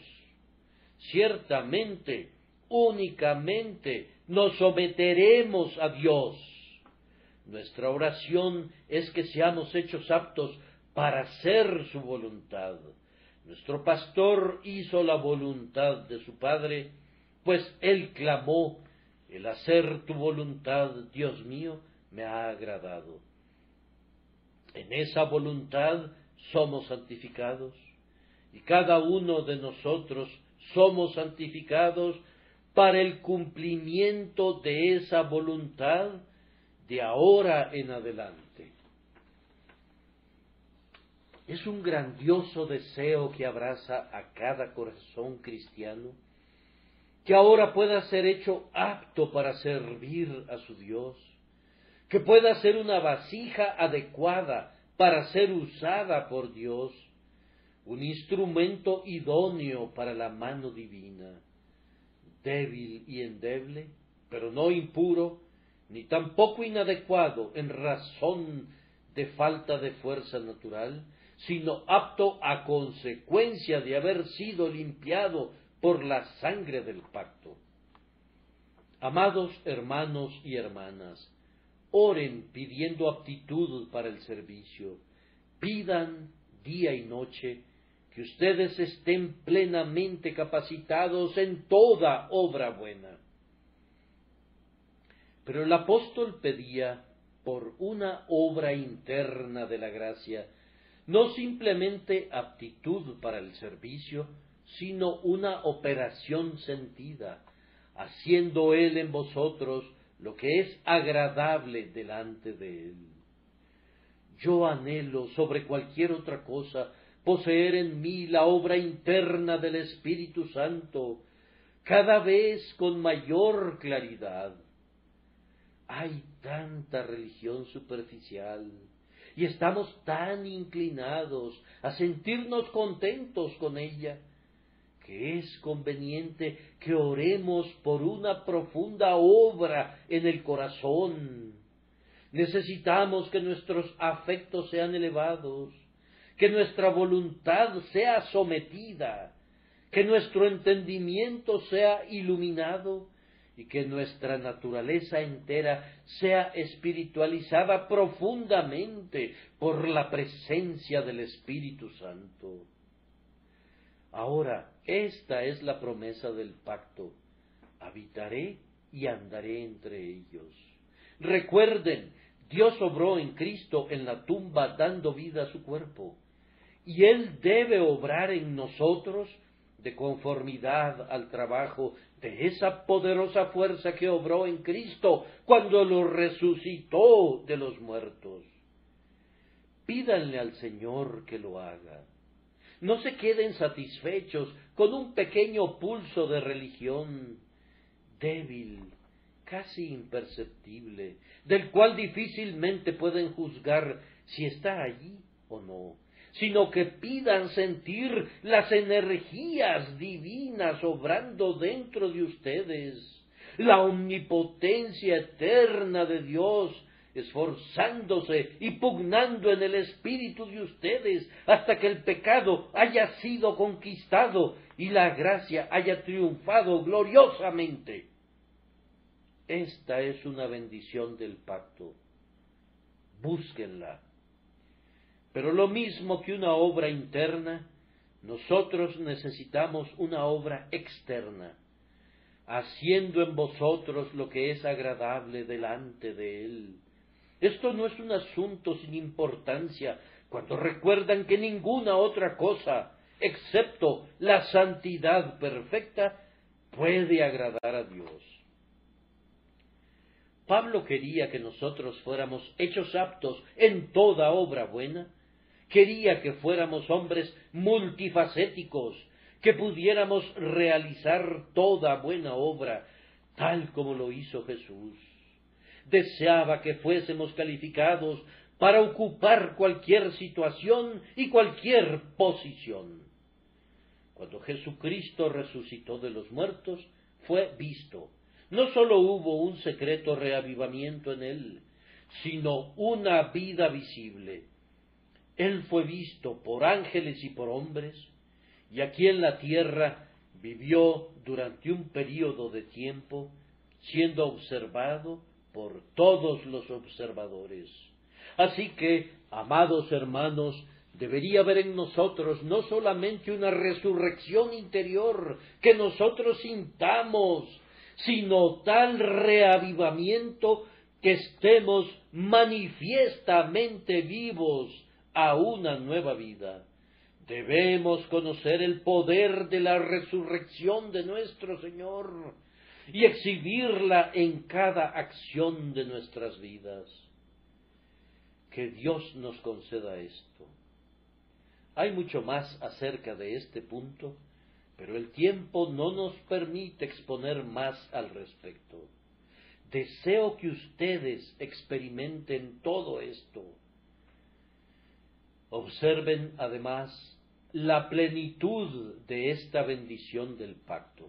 S1: Ciertamente, únicamente nos someteremos a Dios. Nuestra oración es que seamos hechos aptos para hacer su voluntad. Nuestro pastor hizo la voluntad de su Padre, pues él clamó: el hacer tu voluntad, Dios mío, me ha agradado. En esa voluntad somos santificados, y cada uno de nosotros somos santificados para el cumplimiento de esa voluntad de ahora en adelante. Es un grandioso deseo que abraza a cada corazón cristiano, que ahora pueda ser hecho apto para servir a su Dios, que pueda ser una vasija adecuada para ser usada por Dios, un instrumento idóneo para la mano divina, débil y endeble, pero no impuro, ni tampoco inadecuado en razón de falta de fuerza natural, sino apto a consecuencia de haber sido limpiado por la sangre del pacto. Amados hermanos y hermanas, oren pidiendo aptitud para el servicio. Pidan día y noche que ustedes estén plenamente capacitados en toda obra buena. Pero el apóstol pedía por una obra interna de la gracia, no simplemente aptitud para el servicio, sino una operación sentida, haciendo Él en vosotros lo que es agradable delante de Él. Yo anhelo sobre cualquier otra cosa poseer en mí la obra interna del Espíritu Santo, cada vez con mayor claridad. Hay tanta religión superficial y estamos tan inclinados a sentirnos contentos con ella, que es conveniente que oremos por una profunda obra en el corazón. Necesitamos que nuestros afectos sean elevados, que nuestra voluntad sea sometida, que nuestro entendimiento sea iluminado y que nuestra naturaleza entera sea espiritualizada profundamente por la presencia del Espíritu Santo. Ahora, esta es la promesa del pacto: habitaré y andaré entre ellos. Recuerden, Dios obró en Cristo en la tumba dando vida a su cuerpo, y Él debe obrar en nosotros de conformidad al trabajo de esa poderosa fuerza que obró en Cristo cuando lo resucitó de los muertos. Pídanle al Señor que lo haga. No se queden satisfechos con un pequeño pulso de religión débil, casi imperceptible, del cual difícilmente pueden juzgar si está allí o no, sino que pidan sentir las energías divinas obrando dentro de ustedes, la omnipotencia eterna de Dios esforzándose y pugnando en el espíritu de ustedes hasta que el pecado haya sido conquistado y la gracia haya triunfado gloriosamente. Esta es una bendición del pacto. Búsquenla. Pero lo mismo que una obra interna, nosotros necesitamos una obra externa, haciendo en vosotros lo que es agradable delante de Él. Esto no es un asunto sin importancia cuando recuerdan que ninguna otra cosa, excepto la santidad perfecta, puede agradar a Dios. Pablo quería que nosotros fuéramos hechos aptos en toda obra buena. Quería que fuéramos hombres multifacéticos, que pudiéramos realizar toda buena obra, tal como lo hizo Jesús. Deseaba que fuésemos calificados para ocupar cualquier situación y cualquier posición. Cuando Jesucristo resucitó de los muertos, fue visto. No sólo hubo un secreto reavivamiento en él, sino una vida visible. Él fue visto por ángeles y por hombres, y aquí en la tierra vivió durante un período de tiempo, siendo observado por todos los observadores. Así que, amados hermanos, debería haber en nosotros no solamente una resurrección interior que nosotros sintamos, sino tal reavivamiento que estemos manifiestamente vivos a una nueva vida. Debemos conocer el poder de la resurrección de nuestro Señor y exhibirla en cada acción de nuestras vidas. Que Dios nos conceda esto. Hay mucho más acerca de este punto, pero el tiempo no nos permite exponer más al respecto. Deseo que ustedes experimenten todo esto. Observen además la plenitud de esta bendición del pacto.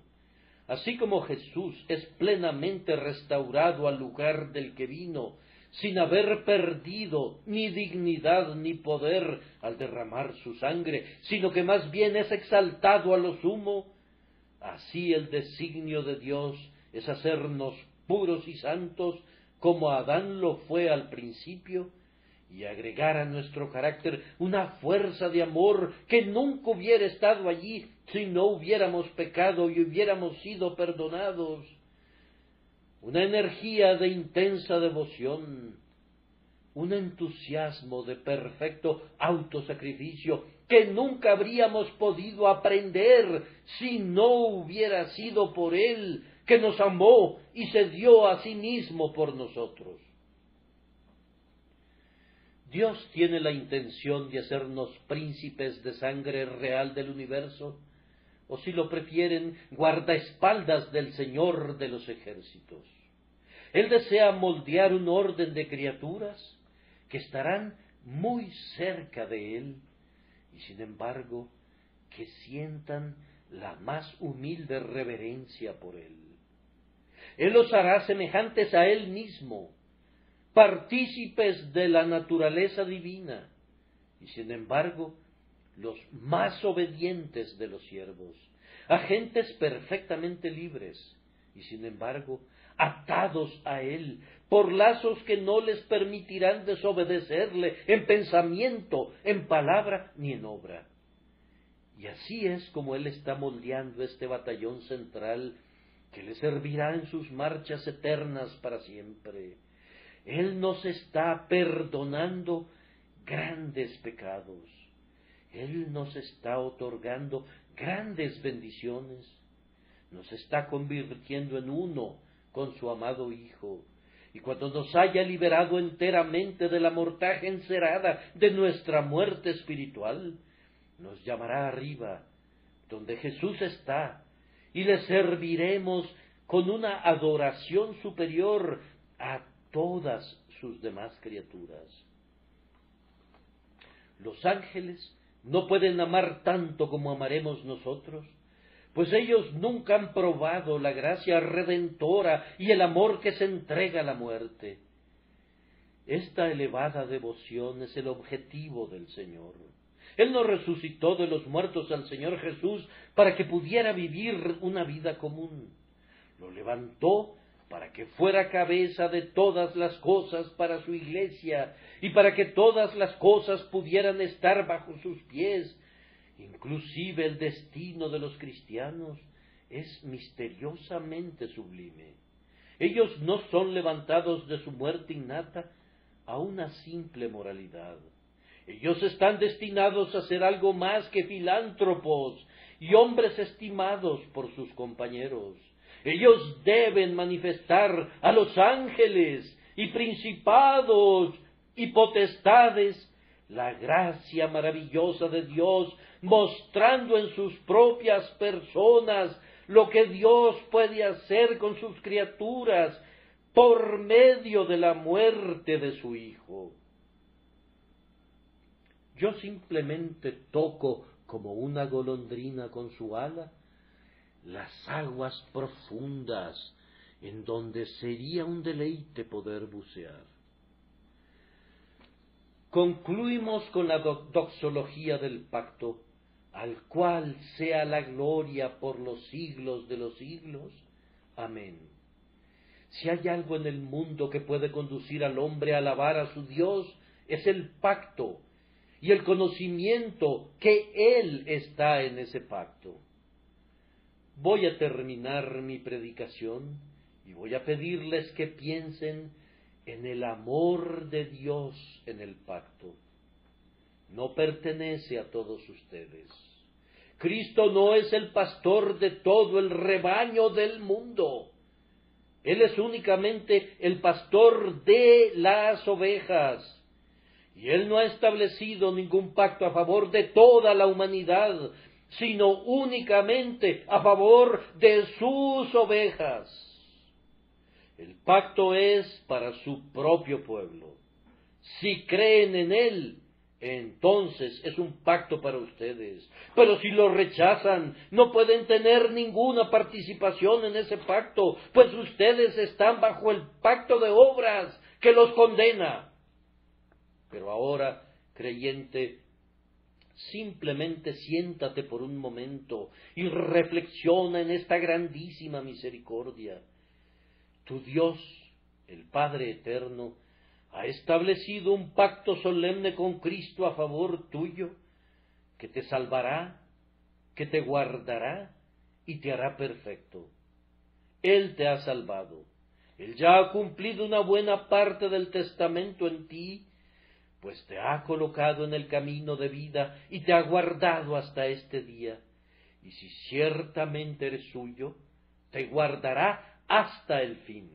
S1: Así como Jesús es plenamente restaurado al lugar del que vino, sin haber perdido ni dignidad ni poder al derramar su sangre, sino que más bien es exaltado a lo sumo, así el designio de Dios es hacernos puros y santos como Adán lo fue al principio, y agregar a nuestro carácter una fuerza de amor que nunca hubiera estado allí si no hubiéramos pecado y hubiéramos sido perdonados. Una energía de intensa devoción, un entusiasmo de perfecto autosacrificio que nunca habríamos podido aprender si no hubiera sido por Él, que nos amó y se dio a sí mismo por nosotros. Dios tiene la intención de hacernos príncipes de sangre real del universo, o si lo prefieren, guardaespaldas del Señor de los ejércitos. Él desea moldear un orden de criaturas que estarán muy cerca de Él, y sin embargo, que sientan la más humilde reverencia por Él. Él los hará semejantes a Él mismo, partícipes de la naturaleza divina, y sin embargo, los más obedientes de los siervos, agentes perfectamente libres, y sin embargo, atados a Él por lazos que no les permitirán desobedecerle en pensamiento, en palabra ni en obra. Y así es como Él está moldeando este batallón central que le servirá en sus marchas eternas para siempre. Él nos está perdonando grandes pecados. Él nos está otorgando grandes bendiciones. Nos está convirtiendo en uno con su amado Hijo. Y cuando nos haya liberado enteramente de la mortaja encerada de nuestra muerte espiritual, nos llamará arriba, donde Jesús está, y le serviremos con una adoración superior a todas sus demás criaturas. Los ángeles no pueden amar tanto como amaremos nosotros, pues ellos nunca han probado la gracia redentora y el amor que se entrega a la muerte. Esta elevada devoción es el objetivo del Señor. Él no resucitó de los muertos al Señor Jesús para que pudiera vivir una vida común. Lo levantó para que fuera cabeza de todas las cosas para su iglesia y para que todas las cosas pudieran estar bajo sus pies. Inclusive el destino de los cristianos es misteriosamente sublime. Ellos no son levantados de su muerte innata a una simple moralidad. Ellos están destinados a ser algo más que filántropos y hombres estimados por sus compañeros. Ellos deben manifestar a los ángeles y principados y potestades la gracia maravillosa de Dios, mostrando en sus propias personas lo que Dios puede hacer con sus criaturas por medio de la muerte de su Hijo. Yo simplemente toco como una golondrina con su ala las aguas profundas en donde sería un deleite poder bucear. Concluimos con la doxología del pacto, al cual sea la gloria por los siglos de los siglos. Amén. Si hay algo en el mundo que puede conducir al hombre a alabar a su Dios, es el pacto y el conocimiento que Él está en ese pacto. Voy a terminar mi predicación y voy a pedirles que piensen en el amor de Dios en el pacto. No pertenece a todos ustedes. Cristo no es el pastor de todo el rebaño del mundo. Él es únicamente el pastor de las ovejas. Y Él no ha establecido ningún pacto a favor de toda la humanidad, sino únicamente a favor de sus ovejas. El pacto es para su propio pueblo. Si creen en Él, entonces es un pacto para ustedes. Pero si lo rechazan, no pueden tener ninguna participación en ese pacto, pues ustedes están bajo el pacto de obras que los condena. Pero ahora, creyente, simplemente siéntate por un momento y reflexiona en esta grandísima misericordia. Tu Dios, el Padre Eterno, ha establecido un pacto solemne con Cristo a favor tuyo, que te salvará, que te guardará y te hará perfecto. Él te ha salvado. Él ya ha cumplido una buena parte del testamento en ti, pues te ha colocado en el camino de vida y te ha guardado hasta este día. Y si ciertamente eres suyo, te guardará hasta el fin.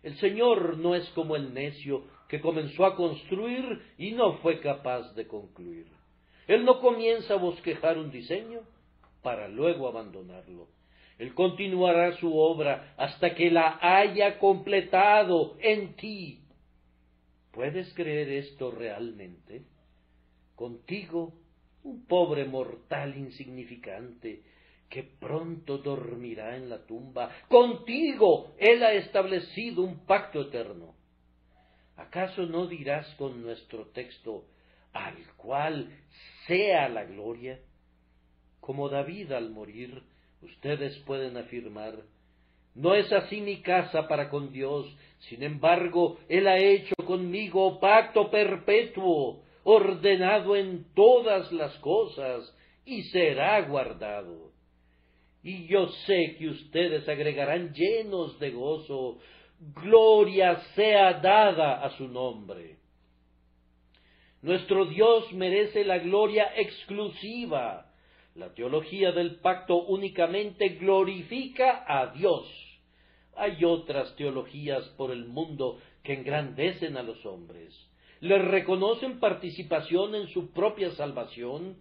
S1: El Señor no es como el necio que comenzó a construir y no fue capaz de concluir. Él no comienza a bosquejar un diseño para luego abandonarlo. Él continuará su obra hasta que la haya completado en ti. ¿Puedes creer esto realmente? Contigo, un pobre mortal insignificante, que pronto dormirá en la tumba. Contigo Él ha establecido un pacto eterno. ¿Acaso no dirás con nuestro texto, al cual sea la gloria? Como David al morir, ustedes pueden afirmar, no es así mi casa para con Dios, sin embargo, Él ha hecho conmigo pacto perpetuo, ordenado en todas las cosas, y será guardado. Y yo sé que ustedes agregarán llenos de gozo, gloria sea dada a su nombre. Nuestro Dios merece la gloria exclusiva. La teología del pacto únicamente glorifica a Dios. Hay otras teologías por el mundo que engrandecen a los hombres, les reconocen participación en su propia salvación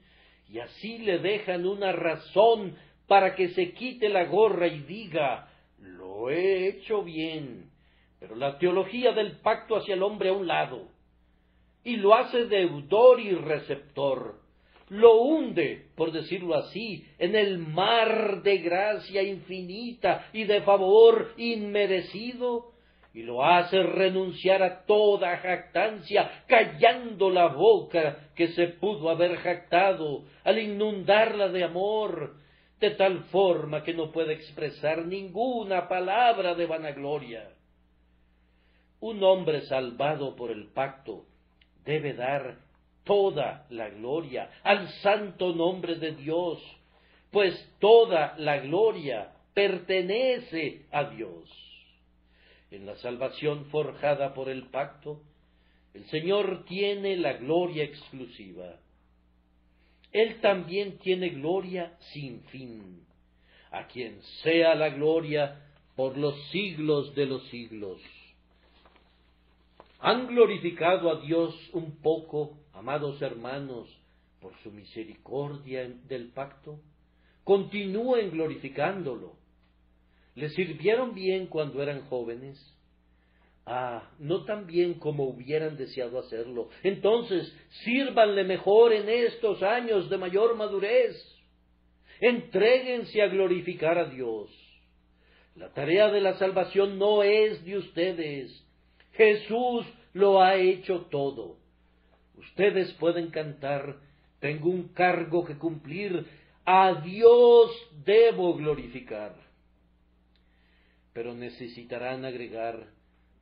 S1: y así le dejan una razón para que se quite la gorra y diga, lo he hecho bien. Pero la teología del pacto hacia el hombre a un lado, y lo hace deudor y receptor, lo hunde, por decirlo así, en el mar de gracia infinita y de favor inmerecido, y lo hace renunciar a toda jactancia, callando la boca que se pudo haber jactado, al inundarla de amor, de tal forma que no puede expresar ninguna palabra de vanagloria. Un hombre salvado por el pacto debe dar toda la gloria al santo nombre de Dios, pues toda la gloria pertenece a Dios. En la salvación forjada por el pacto, El Señor tiene la gloria exclusiva. Él también tiene gloria sin fin, a quien sea la gloria por los siglos de los siglos. ¿Han glorificado a Dios un poco, amados hermanos, por su misericordia del pacto? Continúen glorificándolo. ¿Les sirvieron bien cuando eran jóvenes? No tan bien como hubieran deseado hacerlo. Entonces, sírvanle mejor en estos años de mayor madurez. Entréguense a glorificar a Dios. La tarea de la salvación no es de ustedes. Jesús lo ha hecho todo. Ustedes pueden cantar: tengo un cargo que cumplir, a Dios debo glorificar. Pero necesitarán agregar: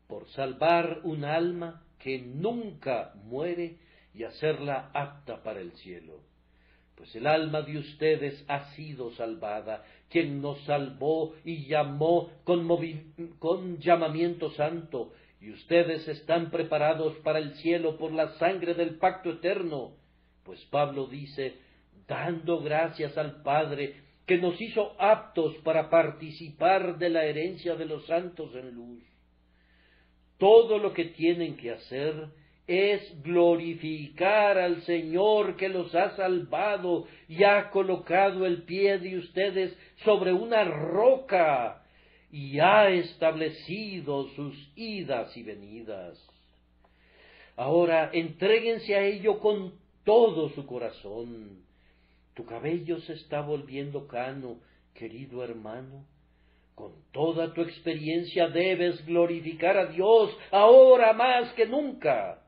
S1: por salvar un alma que nunca muere y hacerla apta para el cielo. Pues el alma de ustedes ha sido salvada, quien nos salvó y llamó con llamamiento santo, y ustedes están preparados para el cielo por la sangre del pacto eterno. Pues Pablo dice: dando gracias al Padre, que nos hizo aptos para participar de la herencia de los santos en luz. Todo lo que tienen que hacer es glorificar al Señor que los ha salvado y ha colocado el pie de ustedes sobre una roca y ha establecido sus idas y venidas. Ahora, entréguense a ello con todo su corazón. Tu cabello se está volviendo cano, querido hermano. Con toda tu experiencia debes glorificar a Dios ahora más que nunca.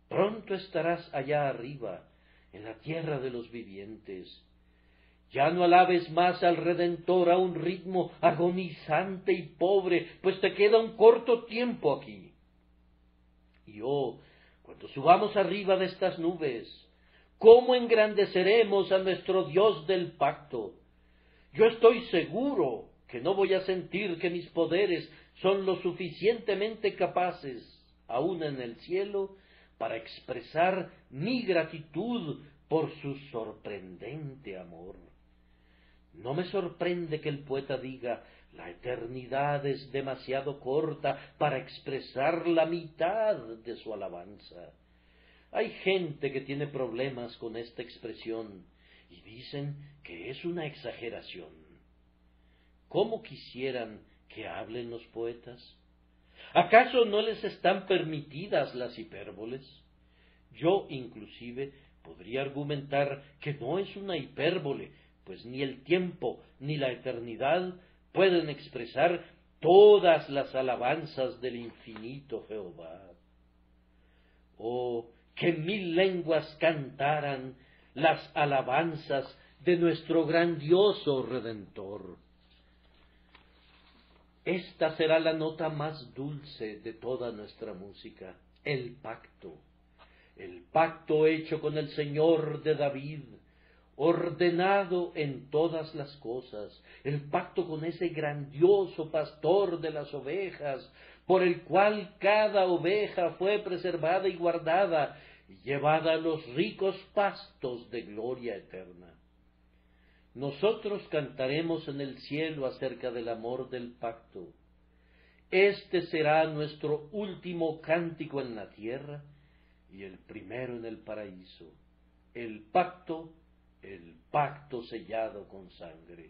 S1: Pronto estarás allá arriba, en la tierra de los vivientes. Ya no alabes más al Redentor a un ritmo agonizante y pobre, pues te queda un corto tiempo aquí. Y cuando subamos arriba de estas nubes, ¿cómo engrandeceremos a nuestro Dios del pacto? Yo estoy seguro que no voy a sentir que mis poderes son lo suficientemente capaces, aún en el cielo, para expresar mi gratitud por su sorprendente amor. No me sorprende que el poeta diga: la eternidad es demasiado corta para expresar la mitad de su alabanza. Hay gente que tiene problemas con esta expresión y dicen que es una exageración. ¿Cómo quisieran que hablen los poetas? ¿Acaso no les están permitidas las hipérboles? Yo, inclusive, podría argumentar que no es una hipérbole, pues ni el tiempo ni la eternidad pueden expresar todas las alabanzas del infinito Jehová. Oh, que 1000 lenguas cantaran las alabanzas de nuestro grandioso Redentor. Esta será la nota más dulce de toda nuestra música: el pacto hecho con el Señor de David, ordenado en todas las cosas, el pacto con ese grandioso pastor de las ovejas, por el cual cada oveja fue preservada y guardada, y llevada a los ricos pastos de gloria eterna. Nosotros cantaremos en el cielo acerca del amor del pacto. Este será nuestro último cántico en la tierra y el primero en el paraíso. El pacto sellado con sangre.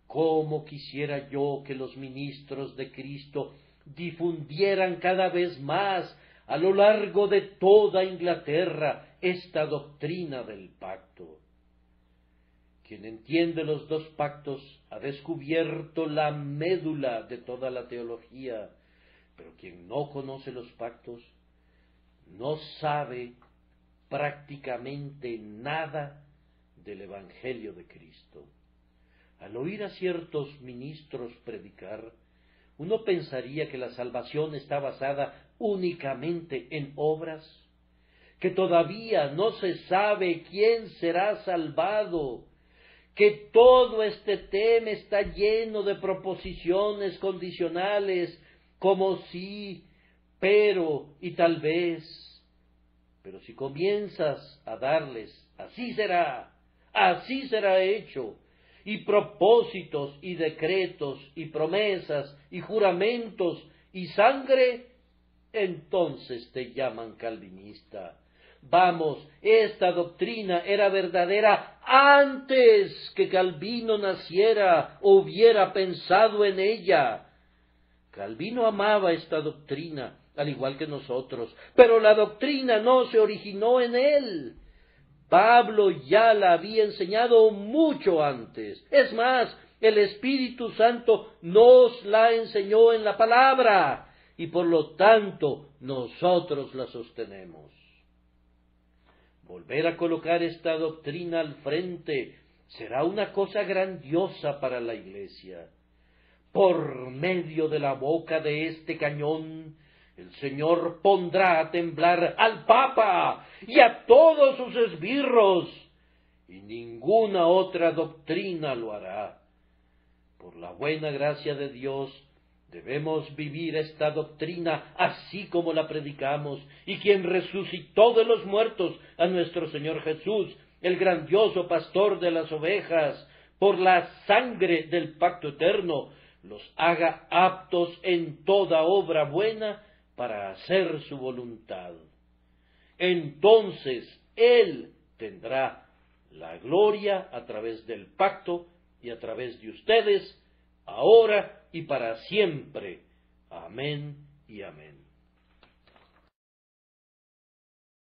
S1: Cómo quisiera yo que los ministros de Cristo difundieran cada vez más a lo largo de toda Inglaterra esta doctrina del pacto. Quien entiende los dos pactos ha descubierto la médula de toda la teología, pero quien no conoce los pactos no sabe prácticamente nada del Evangelio de Cristo. Al oír a ciertos ministros predicar, uno pensaría que la salvación está basada únicamente en obras, que todavía no se sabe quién será salvado, que todo este tema está lleno de proposiciones condicionales, como si pero y tal vez. Pero si comienzas a darles, así será hecho, y propósitos, y decretos, y promesas, y juramentos, y sangre, entonces te llaman calvinista. Vamos, esta doctrina era verdadera antes que Calvino naciera o hubiera pensado en ella. Calvino amaba esta doctrina, al igual que nosotros, pero la doctrina no se originó en él. Pablo ya la había enseñado mucho antes. Es más, el Espíritu Santo nos la enseñó en la palabra, y por lo tanto nosotros la sostenemos. Volver a colocar esta doctrina al frente será una cosa grandiosa para la Iglesia. Por medio de la boca de este cañón, el Señor pondrá a temblar al Papa y a todos sus esbirros, y ninguna otra doctrina lo hará. Por la buena gracia de Dios, debemos vivir esta doctrina así como la predicamos, y quien resucitó de los muertos a nuestro Señor Jesús, el grandioso pastor de las ovejas, por la sangre del pacto eterno, los haga aptos en toda obra buena para hacer su voluntad. Entonces Él tendrá la gloria a través del pacto y a través de ustedes, ahora y para siempre. Amén y amén.